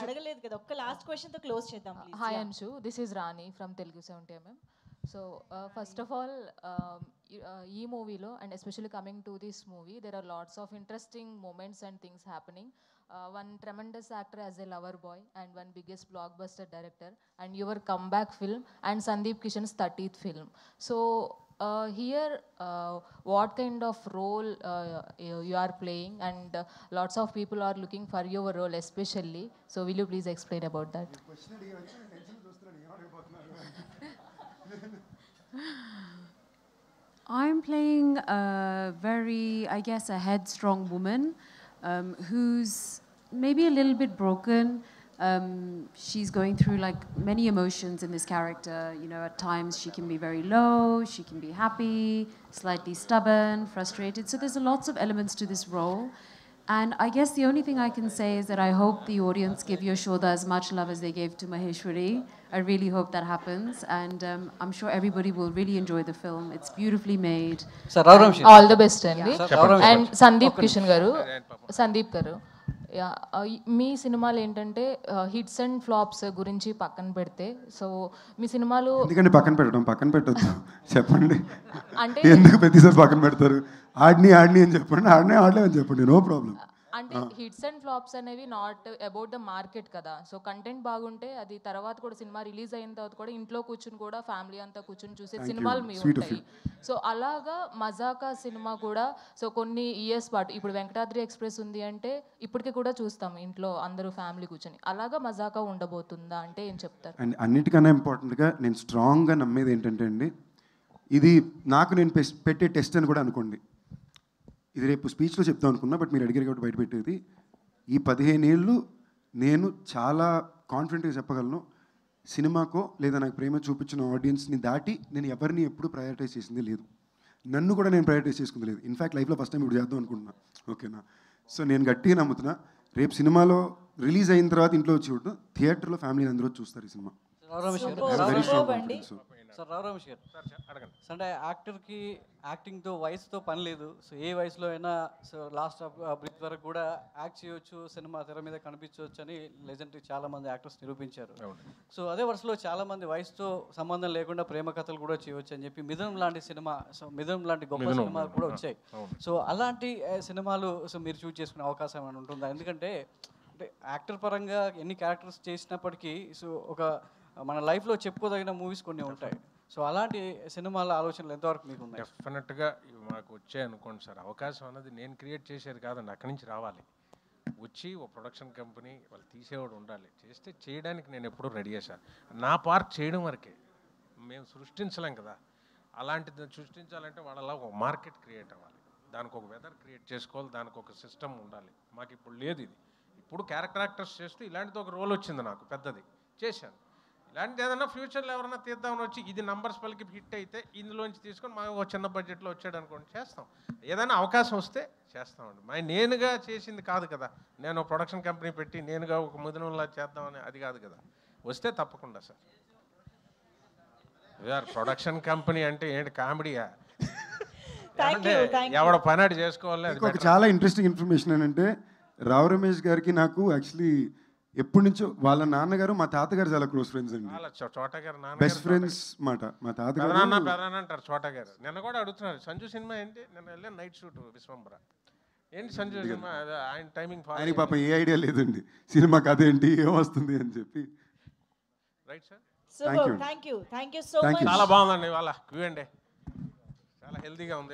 అడగలేదు కదా, ఒక్క లాస్ట్ క్వశ్చన్ తో క్లోజ్ చేద్దాం. Hi Anshu, this is Rani from Telugu 70mm. So first of all ఈ మూవీలో and especially coming to this movie there are lots of interesting moments and things happening. One tremendous actor as a lover boy and one biggest blockbuster director and your comeback film and Sandeep Kishan's 30th film. So here what kind of role you are playing and lots of people are looking for your role especially. So will you please explain about that? I'm playing a very, I guess, a headstrong woman who's maybe a little bit broken. She's going through like many emotions in this character. You know, at times she can be very low, she can be happy, slightly stubborn, frustrated. So there's lots of elements to this role. And I guess the only thing I can say is that I hope the audience give Yashoda as much love as they gave to Maheshwari. I really hope that happens. And I'm sure everybody will really enjoy the film. It's beautifully made. All the best, Andy. And Sandeep Kishan garu, మీ సినిమాలు ఏంటంటే hits and flops గురించి పక్కన పెడితే, so మీ సినిమాలు ఎందుకంటే పక్కన పెట్టొద్దు చెప్పండి. అంటే ఎందుకు ప్రతిసారి పక్కన పెడతారు? ఆడిని అని చెప్పండి, ఆడలే అని చెప్పండి, నో ప్రాబ్లం. అంటే హిట్స్ అండ్ ఫ్లాప్స్ అనేవి నాట్ అబౌట్ ద మార్కెట్ కదా. సో కంటెంట్ బాగుంటే అది తర్వాత కూడా సినిమా రిలీజ్ అయిన తర్వాత కూడా ఇంట్లో కూర్చుని కూడా ఫ్యామిలీ అంతా కూర్చుని చూసే సినిమాలు మీ ఉంటాయి. సో అలాగా మజాకా సినిమా కూడా సో కొన్ని ఇయర్స్ పాటు, ఇప్పుడు వెంకటాద్రి ఎక్స్ప్రెస్ ఉంది అంటే ఇప్పటికీ కూడా చూస్తాం ఇంట్లో అందరూ ఫ్యామిలీ కూర్చొని. అలాగా మజాకా ఉండబోతుందా అంటే ఏం చెప్తారు? అండ్ అన్నిటికన్నా ఇంపార్టెంట్గా నేను స్ట్రాంగ్గా నమ్మేది ఏంటంటే అండి, ఇది నాకు నేను పెట్టే టెస్ట్ అని కూడా అనుకోండి. ఇది రేపు స్పీచ్లో చెప్తాం అనుకున్నా, బట్ మీరు అడిగారు కాబట్టి బయట పెట్టేది. ఈ 15 ఏళ్ళు నేను చాలా కాన్ఫిడెంట్గా చెప్పగలను, సినిమాకో లేదా నాకు ప్రేమ చూపించిన ఆడియన్స్ని దాటి నేను ఎవరిని ఎప్పుడు ప్రయారిటైజ్ చేసింది లేదు. నన్ను కూడా నేను ప్రయారిటైజ్ చేసుకుంది లేదు. ఇన్ఫ్యాక్ట్ లైఫ్లో ఫస్ట్ టైం ఇప్పుడు చేద్దాం అనుకుంటున్నా. ఓకేనా? సో నేను గట్టిగా నమ్ముతున్నా, రేపు సినిమాలో రిలీజ్ అయిన తర్వాత ఇంట్లో వచ్చి చూడటం, థియేటర్లో ఫ్యామిలీ అందరూ చూస్తారు ఈ సినిమా. సార్ రావు రమేష్ గారు అంటే యాక్టర్కి యాక్టింగ్తో వయసుతో పని లేదు. సో ఏ వయసులో అయినా సో లాస్ట్ ఆఫ్ బ్రిత్ వరకు కూడా యాక్ట్ చేయొచ్చు, సినిమా తెర మీద కనిపించవచ్చు అని లెజెండరీ చాలామంది యాక్టర్స్ నిరూపించారు. సో అదే వరుసలో చాలామంది వయసుతో సంబంధం లేకుండా ప్రేమ కథలు కూడా చేయవచ్చు అని చెప్పి మిథునం లాంటి సినిమా, సో మిథునం లాంటి గొప్ప సినిమాలు కూడా వచ్చాయి. సో అలాంటి సినిమాలు సో మీరు చూస్ చేసుకునే అవకాశం ఏమైనా ఉంటుందా? ఎందుకంటే అంటే యాక్టర్ పరంగా ఎన్ని క్యారెక్టర్స్ చేసినప్పటికీ సో ఒక మన లైఫ్లో చెప్పుకోదగిన మూవీస్ కొన్ని ఉంటాయి. సో అలాంటి సినిమాల ఆలోచనలు ఎంతవరకు మీకు ఉన్నాయి? డెఫినెట్గా మాకు వచ్చాయి అనుకోండి సార్. అవకాశం అన్నది నేను క్రియేట్ చేసేది కాదండి, అక్కడి నుంచి రావాలి. వచ్చి ఓ ప్రొడక్షన్ కంపెనీ వాళ్ళు తీసేవాడు ఉండాలి, చేస్తే చేయడానికి నేను ఎప్పుడూ రెడీ చేశాను. నా పార్ట్ చేయడం వరకే, మేము సృష్టించలేం కదా. అలాంటిది సృష్టించాలంటే వాళ్ళలా ఒక మార్కెట్ క్రియేట్ అవ్వాలి, దానికి ఒక వెదర్ క్రియేట్ చేసుకోవాలి, దానికి ఒక సిస్టమ్ ఉండాలి. మాకు ఇప్పుడు లేదు ఇది. ఇప్పుడు క్యారెక్టర్ యాక్టర్స్ చేస్తూ ఇలాంటిది ఒక రోల్ వచ్చింది నాకు, పెద్దది చేశాను. ఇలాంటిది ఏదైనా ఫ్యూచర్లో ఎవరైనా తీద్దామని వచ్చి ఇది నంబర్స్ పలికి హిట్ అయితే ఇందులోంచి తీసుకొని మాకు ఒక చిన్న బడ్జెట్లో వచ్చాడు అనుకోండి, చేస్తాం. ఏదైనా అవకాశం వస్తే చేస్తామండి. నేనుగా చేసింది కాదు కదా, నేను ప్రొడక్షన్ కంపెనీ పెట్టి నేనుగా ఒక ముదినంలా చేద్దామని అది కాదు కదా. వస్తే తప్పకుండా సార్. వీఆర్ ప్రొడక్షన్ కంపెనీ అంటే ఏంటి కామెడీయా? ఎవడ పని చేసుకోవాలి. ఒక చాలా ఇంట్రెస్టింగ్ ఇన్ఫర్మేషన్ ఏంటంటే, రావు రమేష్ గారికి నాకు యాక్చువల్లీ ఎప్పటి నుంచో వాళ్ళ నాన్నగారు మా తాతగారు చాలా క్లోజ్ ఫ్రెండ్స్ అండి, బెస్ట్ ఫ్రెండ్స్ మాట. మా తాతగారు అంటారు చోటా గారు. నిన్న కూడా అడుగుతున్నారు సంజు సినిమా ఏంటి, నిన్న వెళ్ళాను నైట్ షూట్ విశ్వంబర. ఏంటి సంజు సినిమా, ఆయన టైమింగ్ ఆయనకి పాప ఏ ఐడియా లేదండి సినిమా కథ ఏంటి ఏమొస్తుంది అని చెప్పి. Right sir, thank you so much. చాలా బాగుందండి వాళ్ళ క్యూ అండి, చాలా హెల్తీగా ఉంది.